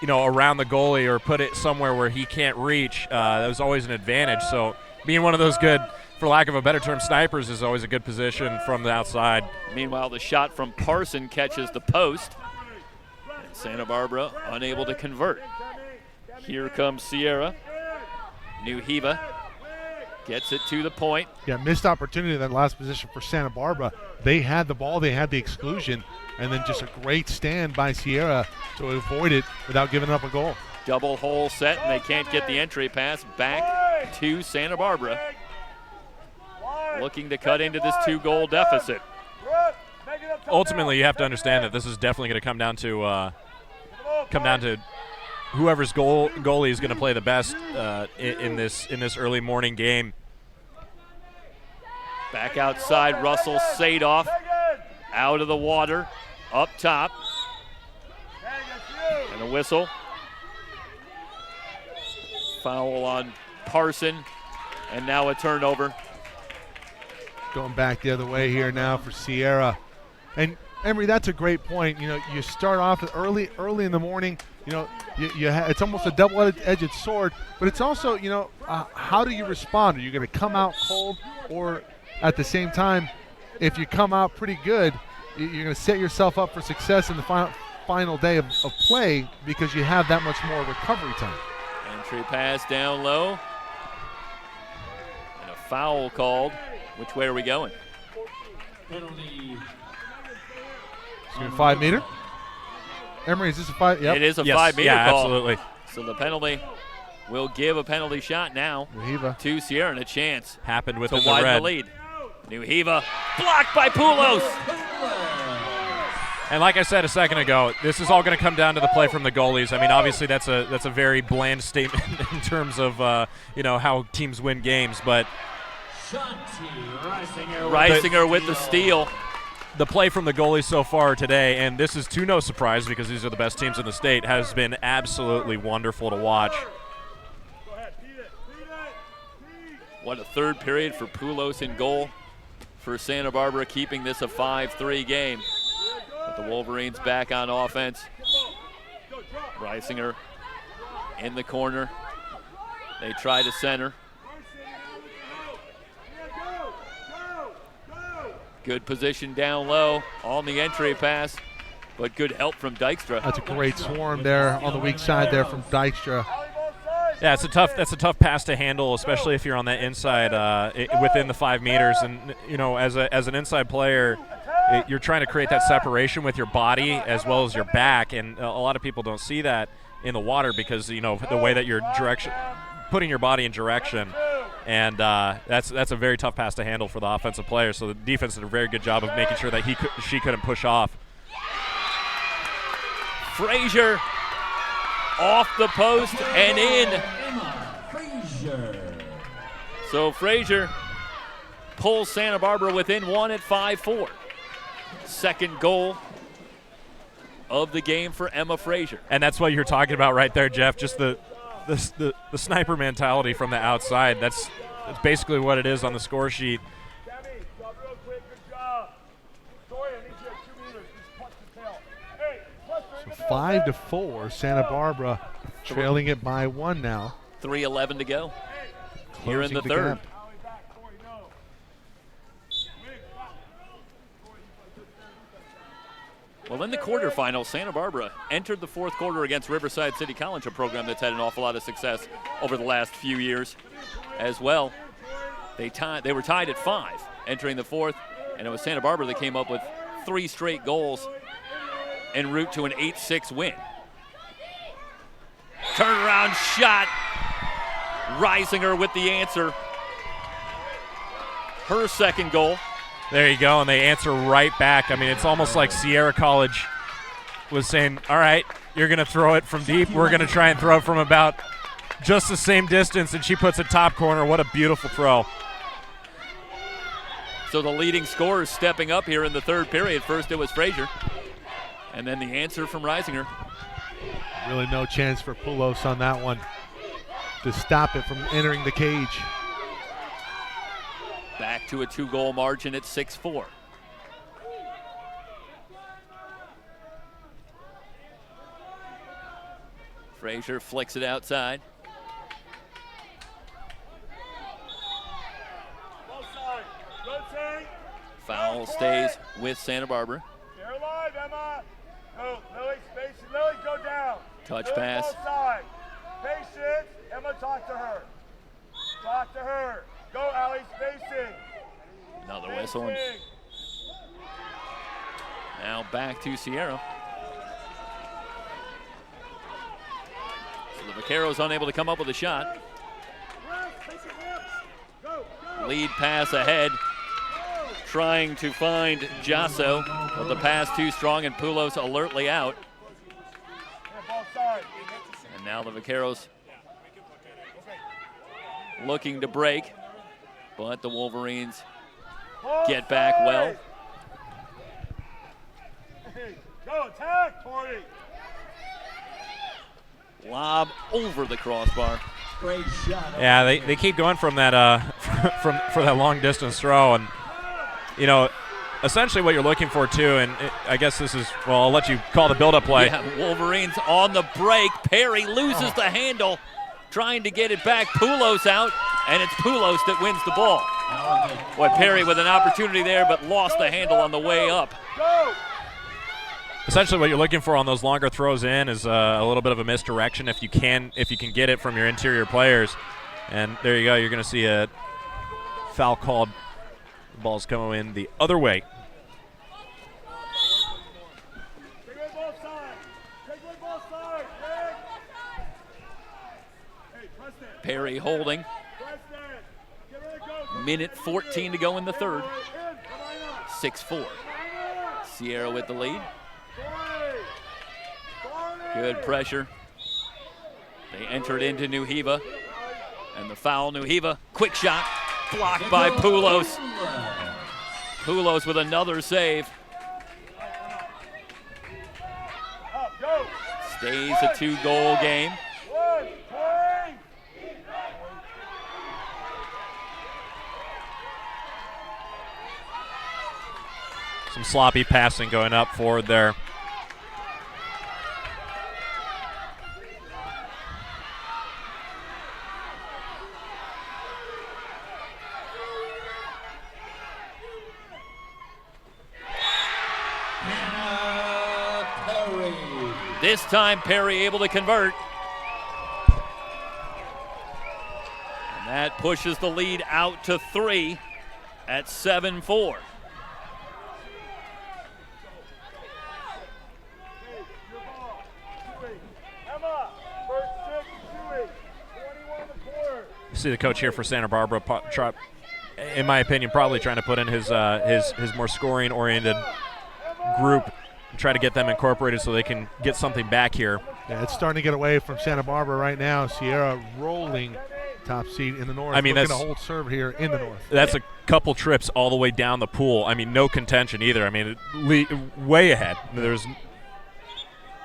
around the goalie or put it somewhere where he can't reach, that was always an advantage. So being one of those good, for lack of a better term, snipers is always a good position from the outside. Meanwhile, the shot from Parson catches the post. And Santa Barbara unable to convert. Here comes Sierra. New Hiva gets it to the point. Yeah, missed opportunity in that last position for Santa Barbara. They had the ball, they had the exclusion, and then just a great stand by Sierra to avoid it without giving up a goal. Double hole set, and they can't get the entry pass back to Santa Barbara. Looking to cut into this 2-goal deficit. Ultimately, you have to understand that this is definitely going to come down to whoever's goalie is going to play the best in this early morning game. Back outside, Russell Sadoff out of the water, up top, and a whistle. Foul on Parson, and now a turnover. Going back the other way here now for Sierra. And Emery, that's a great point. You start off early in the morning. It's almost a double-edged sword, but it's also, how do you respond? Are you going to come out cold, or at the same time, if you come out pretty good, you're going to set yourself up for success in the final day of play because you have that much more recovery time. Entry pass down low, and a foul called. Which way are we going? Penalty. It's going to 5 meter. Emery, is this a 5? Yep. It is a Yes, 5 meter yeah, call. Absolutely. So the penalty will give a penalty shot now to Sierra, and a chance Happened to within the widen red. the lead. New Hiva blocked by Poulos. And like I said a second ago, this is all going to come down to the play from the goalies. I mean, obviously that's a very bland statement in terms of how teams win games, but Reisinger with the steal. the play from the goalies so far today, and this is to no surprise because these are the best teams in the state, has been absolutely wonderful to watch. What a third period for Poulos in goal for Santa Barbara, keeping this a 5-3 game. But the Wolverines back on offense. Reisinger in the corner. They try to center. Good position down low on the entry pass, but good help from Dykstra. That's a great swarm there on the weak side there from Dykstra. Yeah, that's a tough pass to handle, especially if you're on that inside within the 5 meters. And as an inside player, you're trying to create that separation with your body as well as your back, and a lot of people don't see that in the water because the way that you're putting your body in direction. And that's a very tough pass to handle for the offensive player. So the defense did a very good job of making sure that she couldn't push off. Frazier off the post and in. So Frazier pulls Santa Barbara within 1 at 5-4. Second goal of the game for Emma Frazier. And that's what you're talking about right there, Jeff. Just the sniper mentality from the outside. That's basically what it is on the score sheet. So 5-4, Santa Barbara trailing it by 1 now. 3:11 to go here in the Closing third. gap. Well, in the quarterfinals, Santa Barbara entered the fourth quarter against Riverside City College, a program that's had an awful lot of success over the last few years as well. They were tied at 5 entering the fourth, and it was Santa Barbara that came up with 3 straight goals en route to an 8-6 win. Turnaround shot. Reisinger with the answer. Her second goal. There you go, and they answer right back. I mean, it's almost like Sierra College was saying, all right, you're going to throw it from deep. We're going to try and throw it from about just the same distance, and she puts it top corner. What a beautiful throw. So the leading scorer is stepping up here in the third period. First it was Frazier, and then the answer from Reisinger. Really no chance for Poulos on that one to stop it from entering the cage. Back to a 2-goal margin at 6-4. Frazier flicks it outside. Foul stays with Santa Barbara. You're alive, Emma. Go, Lily, space and Lily, go down. Touch Lily, pass. both sides. Patience. Emma, talk to her. Talk to her. Go, Allie, spacing. Another whistle. And now back to Sierra. So the Vaqueros unable to come up with a shot. Lead pass ahead. Trying to find Jasso, but the pass too strong and Poulos alertly out. And now the Vaqueros looking to break, but the Wolverines get back well. Go attack, Corey. Lob over the crossbar. Great shot. Yeah, they keep going from that for that long distance throw, and you know, essentially what you're looking for too, and I guess this is, well, I'll let you call the build-up play. Yeah, Wolverines on the break. Perry loses the handle, trying to get it back. Poulos out, and it's Poulos that wins the ball. Boy, Perry with an opportunity there, but lost the handle on the way up. Essentially what you're looking for on those longer throws in is a little bit of a misdirection if you can get it from your interior players. And there you go, you're going to see a foul called. The ball's coming in the other way. Perry holding. Minute 14 to go in the third. 6-4. Sierra with the lead. Good pressure. They entered into New Hiva. And the foul, New Hiva. Quick shot. Blocked by Poulos. Poulos with another save. Stays a 2-goal game. Some sloppy passing going up forward there. This time Perry able to convert. And that pushes the lead out to 3 at 7-4. You see the coach here for Santa Barbara, in my opinion, probably trying to put in his more scoring-oriented group, try to get them incorporated so they can get something back here. Yeah, it's starting to get away from Santa Barbara right now. Sierra rolling top seed in the north. I mean, looking that's to hold serve here in the north. That's a couple trips all the way down the pool. I mean, no contention either. I mean, way ahead. There's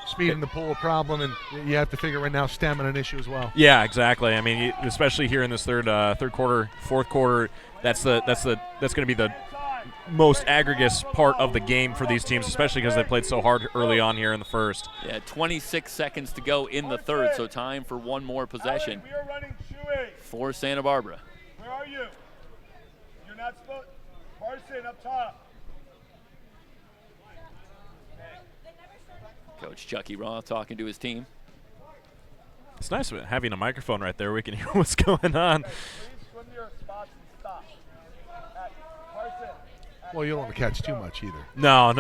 speed in the pool a problem, and you have to figure right now stamina an issue as well. Yeah, exactly. I mean, especially here in this third quarter, fourth quarter, that's going to be the most aggregate part of the game for these teams, especially because they played so hard early on here in the first. Yeah, 26 seconds to go in the third, so time for one more possession for Santa Barbara. Where are you? You're not supposed. Parson up top. Coach Chucky Roth talking to his team. It's nice having a microphone right there. We can hear what's going on. Well, you don't want to catch too much either. No.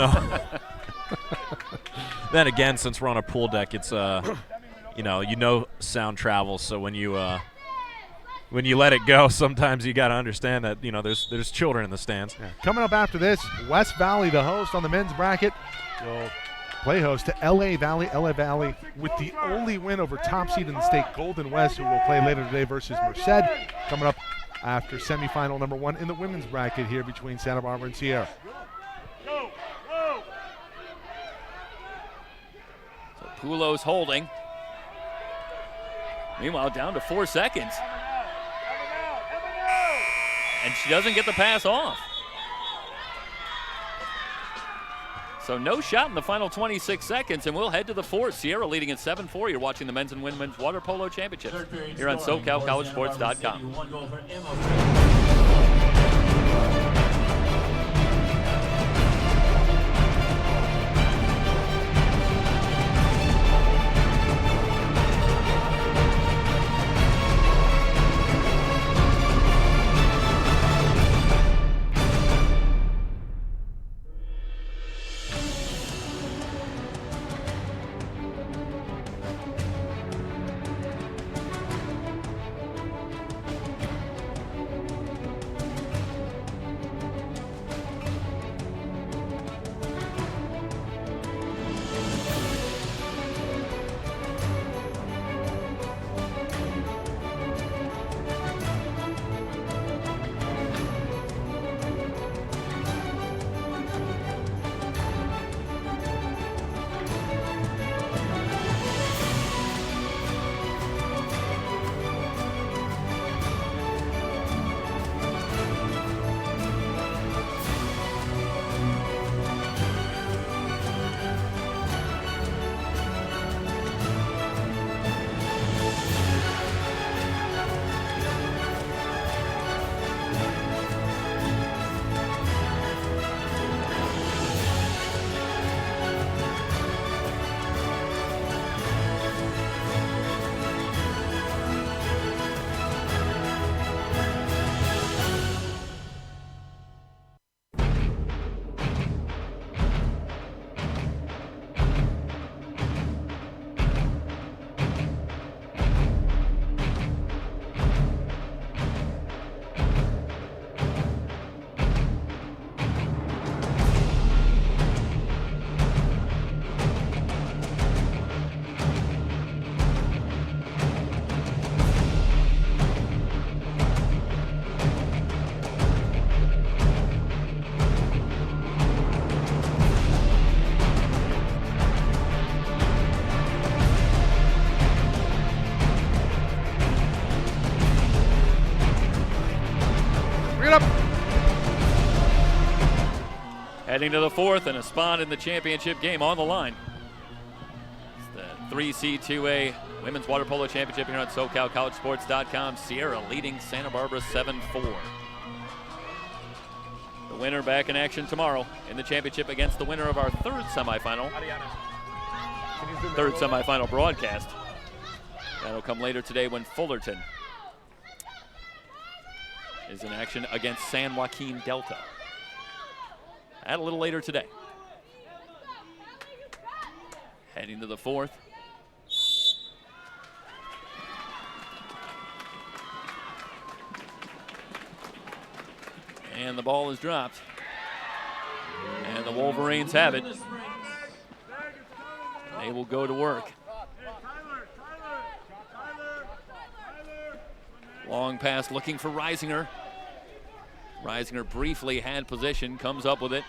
Then again, since we're on a pool deck, it's sound travels. So when you let it go, sometimes you got to understand that there's children in the stands. Yeah. Coming up after this, West Valley, the host on the men's bracket, will play host to LA Valley. LA Valley with the only win over top seed in the state, Golden West, who will play later today versus Merced. Coming up after semifinal number 1 in the women's bracket here between Santa Barbara and Sierra. So Poulos holding. Meanwhile, down to 4 seconds. And she doesn't get the pass off. So no shot in the final 26 seconds, and we'll head to the fourth. Sierra leading at 7-4. You're watching the men's and women's water polo championships here on SoCalCollegeSports.com. 1 goal for Emma. Heading to the fourth and a spot in the championship game on the line. It's the 3C2A Women's Water Polo Championship here on SoCalCollegeSports.com. Sierra leading Santa Barbara 7-4. The winner back in action tomorrow in the championship against the winner of our third semifinal broadcast. That'll come later today when Fullerton is in action against San Joaquin Delta. At a little later today. Heading to the fourth. And the ball is dropped. And the Wolverines have it. They will go to work. Long pass looking for Reisinger. Reisinger briefly had possession, comes up with it.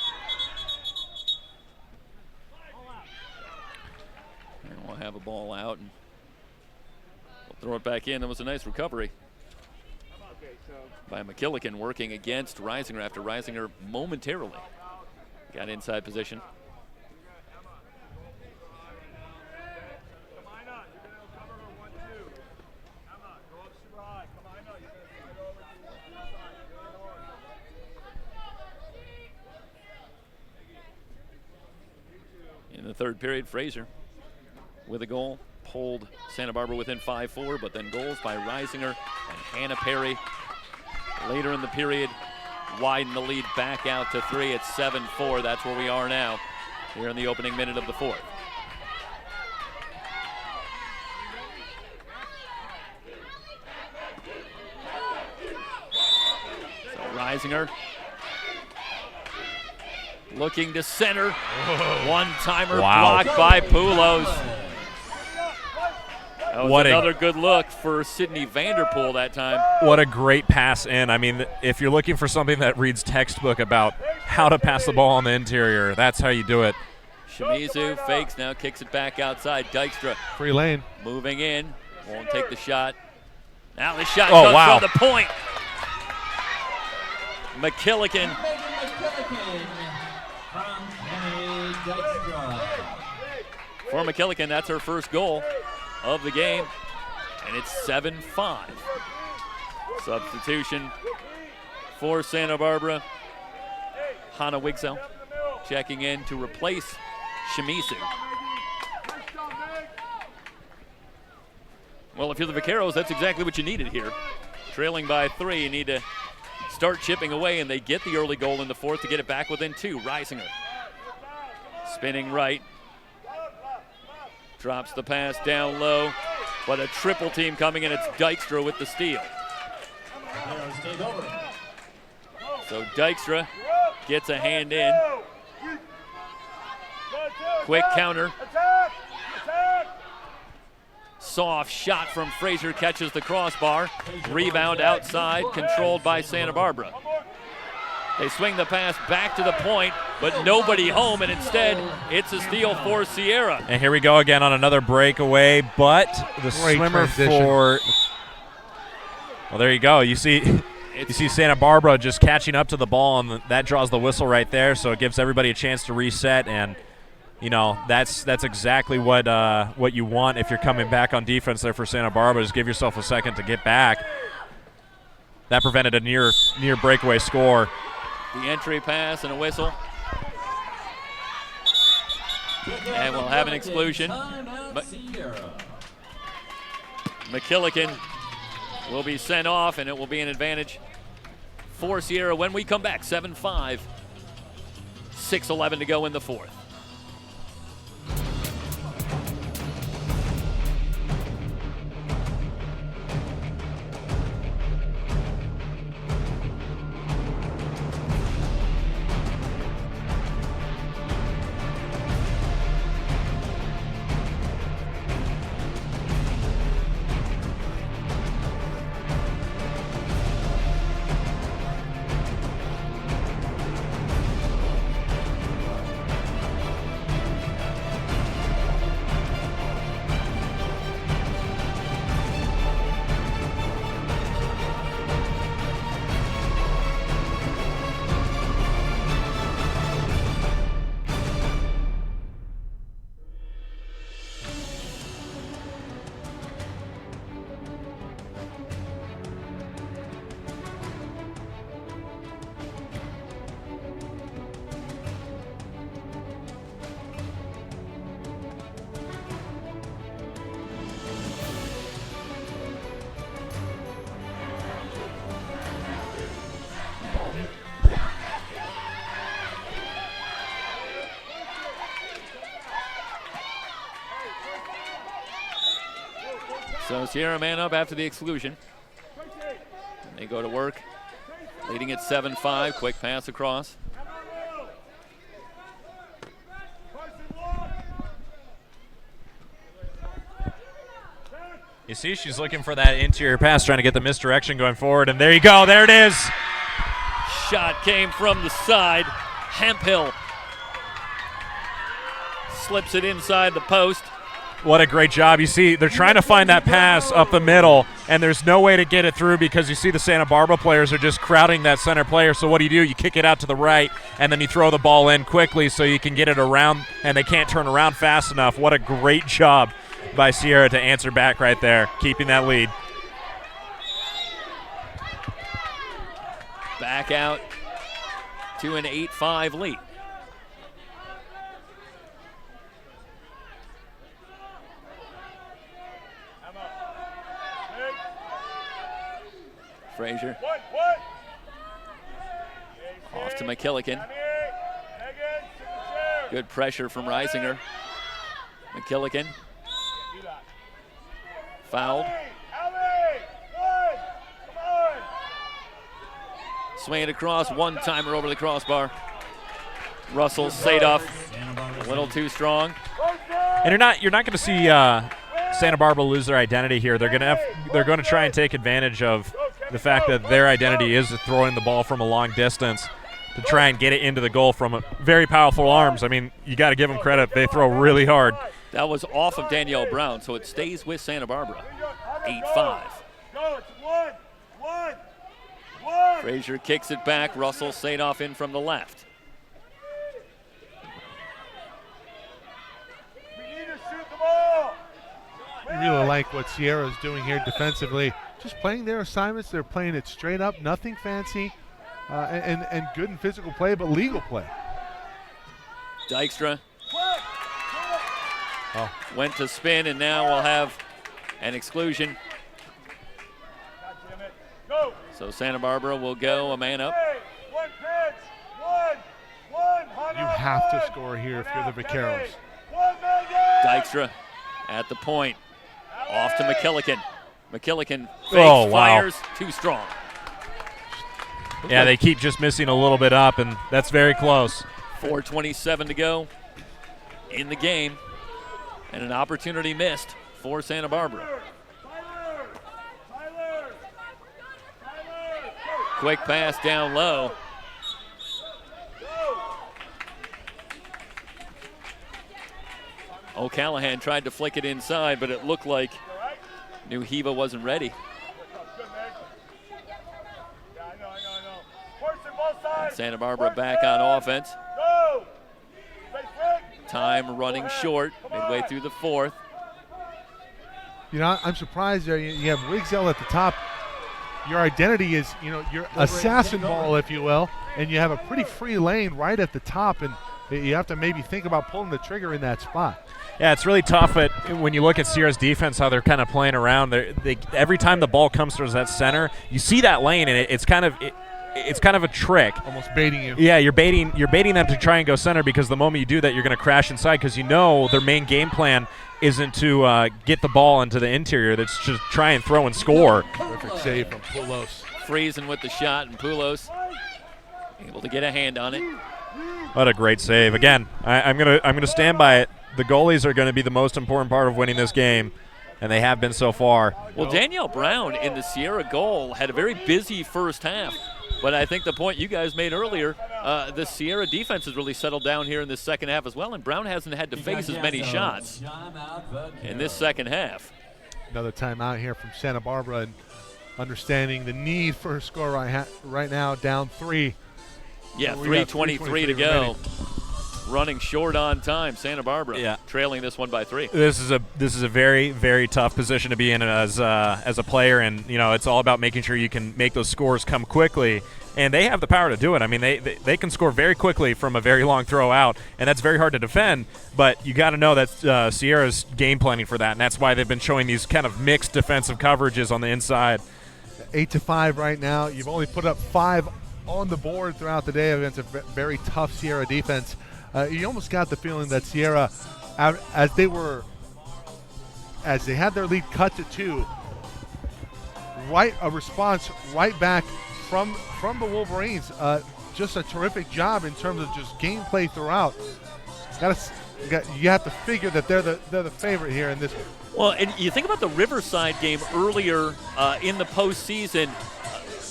And we'll have a ball out and we'll throw it back in. That was a nice recovery by McKillican, working against Reisinger after Reisinger momentarily got inside position. In the third period, Fraser with a goal pulled Santa Barbara within 5-4, but then goals by Reisinger and Hannah Perry later in the period widen the lead back out to 3. It's 7-4. That's where we are now here in the opening minute of the fourth. So Reisinger looking to center. One-timer blocked by Poulos. That was another good look for Sydney Vanderpool that time. What a great pass in. I mean, if you're looking for something that reads textbook about how to pass the ball on the interior, that's how you do it. Shimizu fakes, now kicks it back outside. Dykstra Free lane. moving in, won't take the shot. Now the shot goes for the point. For McKillican, that's her first goal of the game, and it's 7-5. Substitution for Santa Barbara. Hannah Wigzel checking in to replace Shimizu. Well, if you're the Vaqueros, that's exactly what you needed here. Trailing by 3, you need to start chipping away, and they get the early goal in the fourth to get it back within 2. Reisinger spinning right. Drops the pass down low, but a triple team coming in. It's Dykstra with the steal. So Dykstra gets a hand in. Quick counter. Soft shot from Frazier, catches the crossbar. Rebound outside, controlled by Santa Barbara. They swing the pass back to the point, but nobody home, and instead it's a steal for Sierra. And here we go again on another breakaway, but the Great swimmer transition. for... Well, there you go. You see Santa Barbara just catching up to the ball, and that draws the whistle right there, so it gives everybody a chance to reset, and you know, that's exactly what you want if you're coming back on defense there for Santa Barbara. Just give yourself a second to get back. That prevented a near breakaway score. The entry pass and a whistle. And we'll have an exclusion. McKillican will be sent off, and it will be an advantage for Sierra when we come back. 7-5, 6:11 to go in the fourth. So Sierra man up after the exclusion. And they go to work, leading at 7-5. Quick pass across. You see, she's looking for that interior pass, trying to get the misdirection going forward, and there you go. There it is. Shot came from the side. Hemphill slips it inside the post. What a great job. You see, they're trying to find that pass up the middle, and there's no way to get it through because you see the Santa Barbara players are just crowding that center player. So what do? You kick it out to the right, and then you throw the ball in quickly so you can get it around, and they can't turn around fast enough. What a great job by Sierra to answer back right there, keeping that lead. Back out to an 8-5 lead. Frazier off to McKillican. Good pressure from Reisinger. McKillican fouled. Swing it across, one-timer over the crossbar. Russell, Sadoff, a little too strong. And you're not going to see Santa Barbara lose their identity here. They're going to try and take advantage of the fact that their identity is throwing the ball from a long distance to try and get it into the goal from very powerful arms. I mean, you got to give them credit. They throw really hard. That was off of Danielle Brown, so it stays with Santa Barbara. 8-5. Frazier kicks it back. Russell, Sadoff in from the left. like what Sierra's doing here defensively. Just playing their assignments. They're playing it straight up, nothing fancy, and good and physical play, but legal play. Dykstra went to spin, and now we'll have an exclusion. So Santa Barbara will go a man up. One pitch. One. You have to score here if you're the Vaqueros. Dykstra at the point. Off to McKillican. McKillican fakes, Oh, wow. fires, too strong. Yeah, they keep just missing a little bit up, and that's very close. 4:27 to go in the game, and an opportunity missed for Santa Barbara. Quick pass down low. O'Callahan tried to flick it inside, but it looked like New Hiva wasn't ready. And Santa Barbara back on offense. Time running short midway through the fourth. You know, I'm surprised there. You have Wigzell at the top. Your identity is, your assassin ball, if you will, and you have a pretty free lane right at the top, and you have to maybe think about pulling the trigger in that spot. Yeah, it's really tough, but when you look at Sierra's defense, how they're kind of playing around, every time the ball comes towards that center, you see that lane, and it's kind of a trick. Almost baiting you. Yeah, you're baiting them to try and go center, because the moment you do that, you're going to crash inside, because their main game plan isn't to get the ball into the interior. That's just try and throw and score. Perfect save from Poulos. Freezing with the shot, and Poulos able to get a hand on it. What a great save! Again, I'm gonna stand by it. The goalies are going to be the most important part of winning this game, and they have been so far. Well, Danielle Brown in the Sierra goal had a very busy first half, but I think the point you guys made earlier, the Sierra defense has really settled down here in this second half as well, and Brown hasn't had to face as many shots in this second half. Another timeout here from Santa Barbara, and understanding the need for a score right now, down 3. Yeah, We got 3:23 to go. remaining. Running short on time, Santa Barbara. Yeah. Trailing this one by 3. This is a very, very tough position to be in as a player, and it's all about making sure you can make those scores come quickly. And they have the power to do it. I mean, they can score very quickly from a very long throw out, and that's very hard to defend. But you got to know that Sierra's game planning for that, and that's why they've been showing these kind of mixed defensive coverages on the inside. 8-5 right now. You've only put up 5 on the board throughout the day against a very tough Sierra defense. You almost got the feeling that Sierra, as they had their lead cut to 2, a response right back from the Wolverines. Just a terrific job in terms of just gameplay throughout. You have to figure that they're the favorite here in this one. Well, and you think about the Riverside game earlier in the postseason.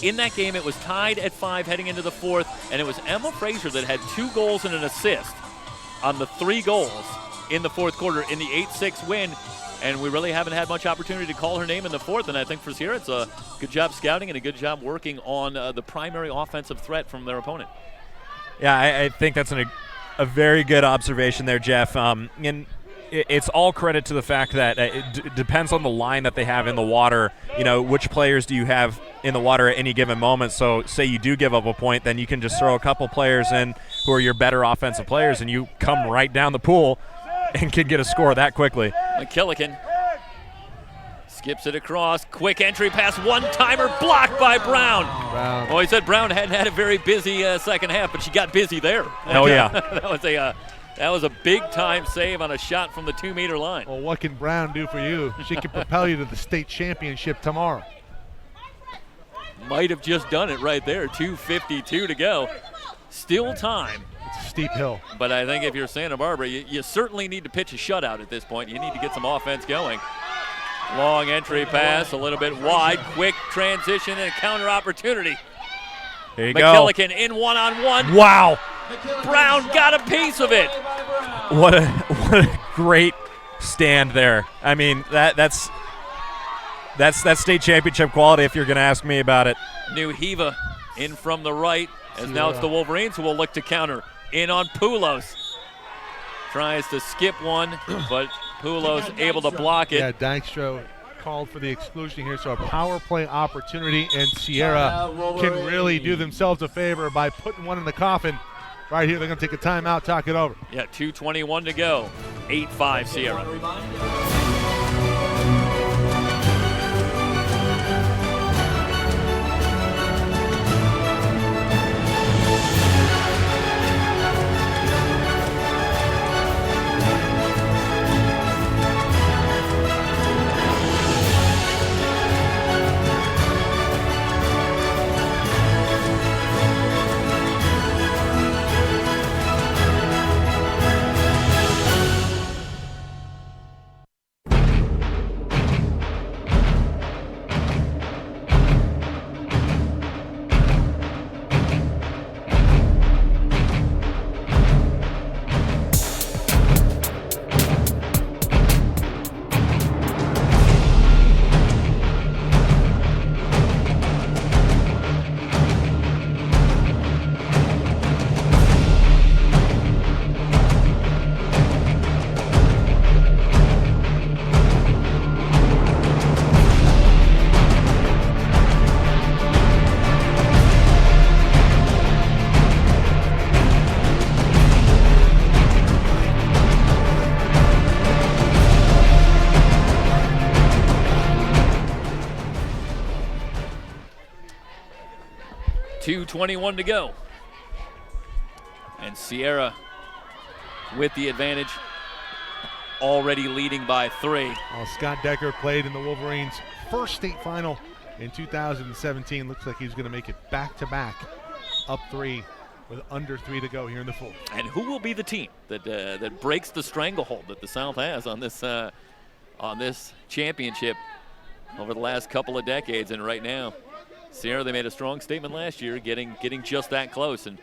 In that game, it was tied at 5 heading into the fourth, and it was Emma Frazier that had 2 goals and an assist on the 3 goals in the fourth quarter in the 8-6 win, and we really haven't had much opportunity to call her name in the fourth, and I think for Sierra, it's a good job scouting and a good job working on the primary offensive threat from their opponent. Yeah, I think that's a very good observation there, Jeff. And it's all credit to the fact that it depends on the line that they have in the water. Which players do you have in the water at any given moment? So say you do give up a point, then you can just throw a couple players in who are your better offensive players, and you come right down the pool and can get a score that quickly. McKillican skips it across. Quick entry pass, one-timer blocked by Brown. Well, he said Brown hadn't had a very busy second half, but she got busy there. Oh, yeah. That was a big-time save on a shot from the 2-meter line. Well, what can Brown do for you? She can propel you to the state championship tomorrow. Might have just done it right there. 2:52 to go. Still time. It's a steep hill. But I think if you're Santa Barbara, you certainly need to pitch a shutout at this point. You need to get some offense going. Long entry pass, a little bit wide. Quick transition and a counter opportunity. There you go. McKillican in one-on-one. Wow. Brown got a piece of it. What a great stand there. I mean, that's state championship quality if you're going to ask me about it. New Hiva in from the right, as now it's the Wolverines who will look to counter. In on Poulos. Tries to skip one, but Pulo's able to block it. Yeah, Dykstra called for the exclusion here, so a power play opportunity, and Sierra can really do themselves a favor by putting one in the coffin. Right here, they're going to take a timeout, talk it over. Yeah, 2:21 to go. 8-5 Sierra. .21 to go. And Sierra with the advantage, already leading by 3. Well, Scott Decker played in the Wolverines' first state final in 2017. Looks like he's going to make it back-to-back, up 3 with under 3 to go here in the fourth. And who will be the team that breaks the stranglehold that the South has on this championship over the last couple of decades? And right now, Sierra, they made a strong statement last year, getting just that close, and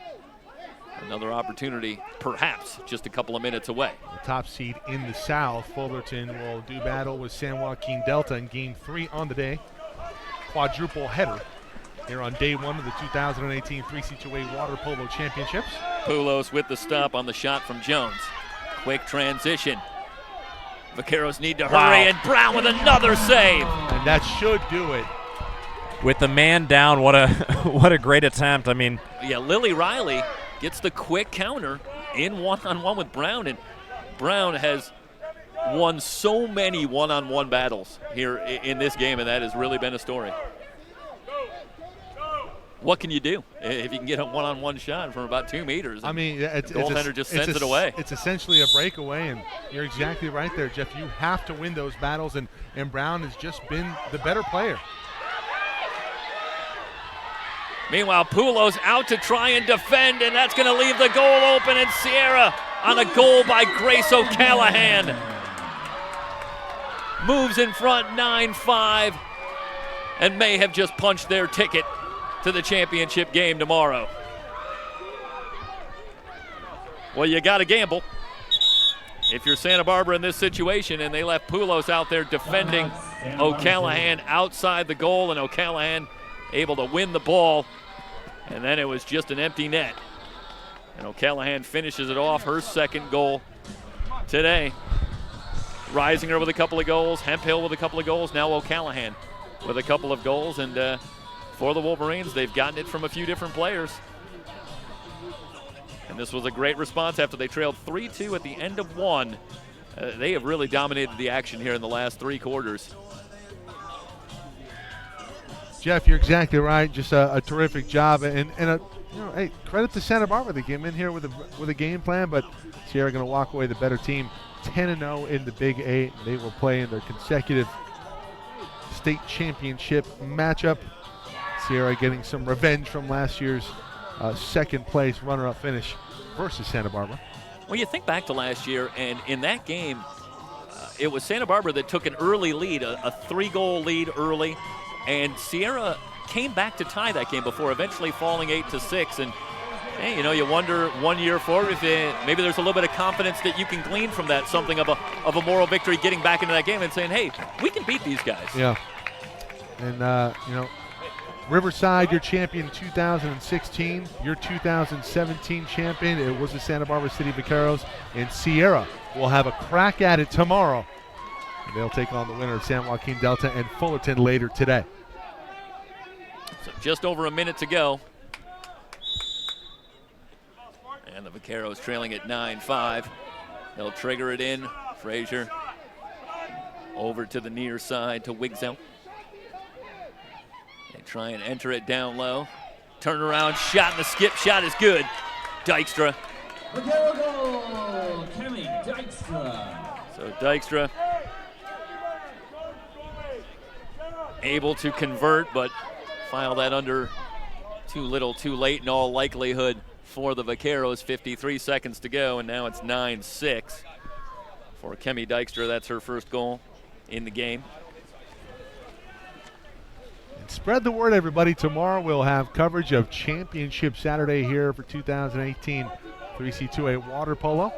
another opportunity, perhaps just a couple of minutes away. The top seed in the South, Fullerton, will do battle with San Joaquin Delta in Game 3 on the day. Quadruple header here on day 1 of the 2018 3C2A Water Polo Championships. Pulos with the stop on the shot from Jones. Quick transition. Vaqueros need to hurry, and Brown with another save. And that should do it. With the man down, what a great attempt. I mean, yeah, Lily Riley gets the quick counter in one-on-one with Brown, and Brown has won so many one-on-one battles here in this game, and that has really been a story. What can you do if you can get a one-on-one shot from about 2 meters? I mean, the goaltender just sends it away. It's essentially a breakaway, and you're exactly right there, Jeff. You have to win those battles, and Brown has just been the better player. Meanwhile, Pulos out to try and defend, and that's going to leave the goal open, and Sierra on a goal by Grace O'Callahan moves in front 9-5 and may have just punched their ticket to the championship game tomorrow. Well, you got to gamble if you're Santa Barbara in this situation, and they left Pulos out there defending O'Callahan outside the goal, and O'Callahan able to win the ball, and then it was just an empty net. And O'Callahan finishes it off, her second goal today. Reisinger with a couple of goals, Hemphill with a couple of goals, now O'Callahan with a couple of goals, and for the Wolverines, they've gotten it from a few different players. And this was a great response after they trailed 3-2 at the end of 1. They have really dominated the action here in the last 3 quarters. Jeff, you're exactly right. Just a terrific job, and hey, credit to Santa Barbara. They came in here with a game plan, but Sierra going to walk away the better team, 10-0 in the Big 8. They will play in their consecutive state championship matchup. Sierra getting some revenge from last year's second place runner-up finish versus Santa Barbara. Well, you think back to last year, and in that game, it was Santa Barbara that took an early lead, a 3-goal lead early. And Sierra came back to tie that game before eventually falling 8-6. And hey, you wonder 1 year forward if maybe there's a little bit of confidence that you can glean from that, something of a moral victory, getting back into that game and saying, hey, we can beat these guys. Yeah. And Riverside, your champion 2016. Your 2017 champion, it was the Santa Barbara City Vaqueros. And Sierra will have a crack at it tomorrow. And they'll take on the winner of San Joaquin Delta and Fullerton later today. So just over a minute to go. And the Vaqueros trailing at 9-5. They'll trigger it in. Frazier over to the near side to Wigzell. They try and enter it down low. Turnaround shot, and the skip shot is good. Dykstra. Vaquero goal, Kemi Dykstra. So Dykstra able to convert, but file that under too little, too late in all likelihood for the Vaqueros. 53 seconds to go, and now it's 9-6 for Kemi Dykstra. That's her first goal in the game. And spread the word, everybody. Tomorrow we'll have coverage of Championship Saturday here for 2018 3C2A water polo.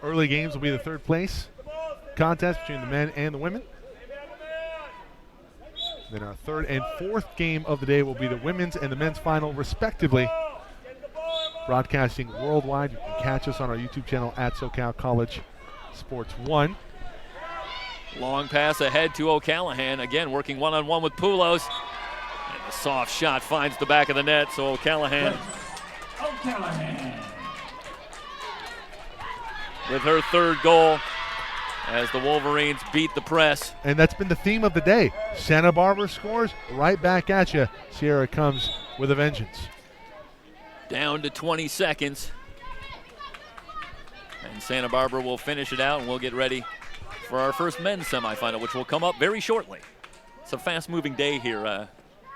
Early games will be the third place contest between the men and the women. Then our third and fourth game of the day will be the women's and the men's final, respectively. Broadcasting worldwide. You can catch us on our YouTube channel at SoCal College Sports 1. Long pass ahead to O'Callahan. Again, working one-on-one with Poulos. And the soft shot finds the back of the net, so O'Callahan with her third goal as the Wolverines beat the press. And that's been the theme of the day. Santa Barbara scores, right back at you. Sierra comes with a vengeance. Down to 20 seconds. And Santa Barbara will finish it out, and we'll get ready for our first men's semifinal, which will come up very shortly. It's a fast-moving day here.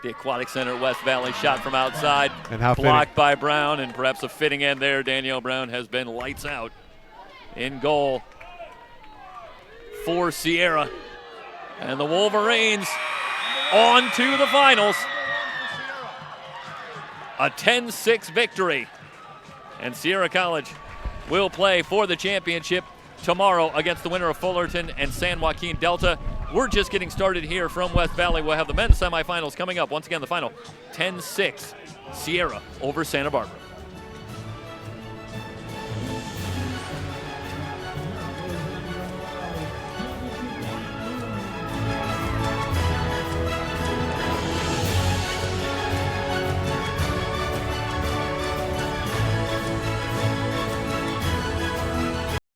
The Aquatic Center at West Valley, shot from outside, and how blocked fitting by Brown, and perhaps a fitting end there. Danielle Brown has been lights out in goal for Sierra. And the Wolverines on to the finals. A 10-6 victory. And Sierra College will play for the championship tomorrow against the winner of Fullerton and San Joaquin Delta. We're just getting started here from West Valley. We'll have the men's semifinals coming up. Once again, the final 10-6 Sierra over Santa Barbara.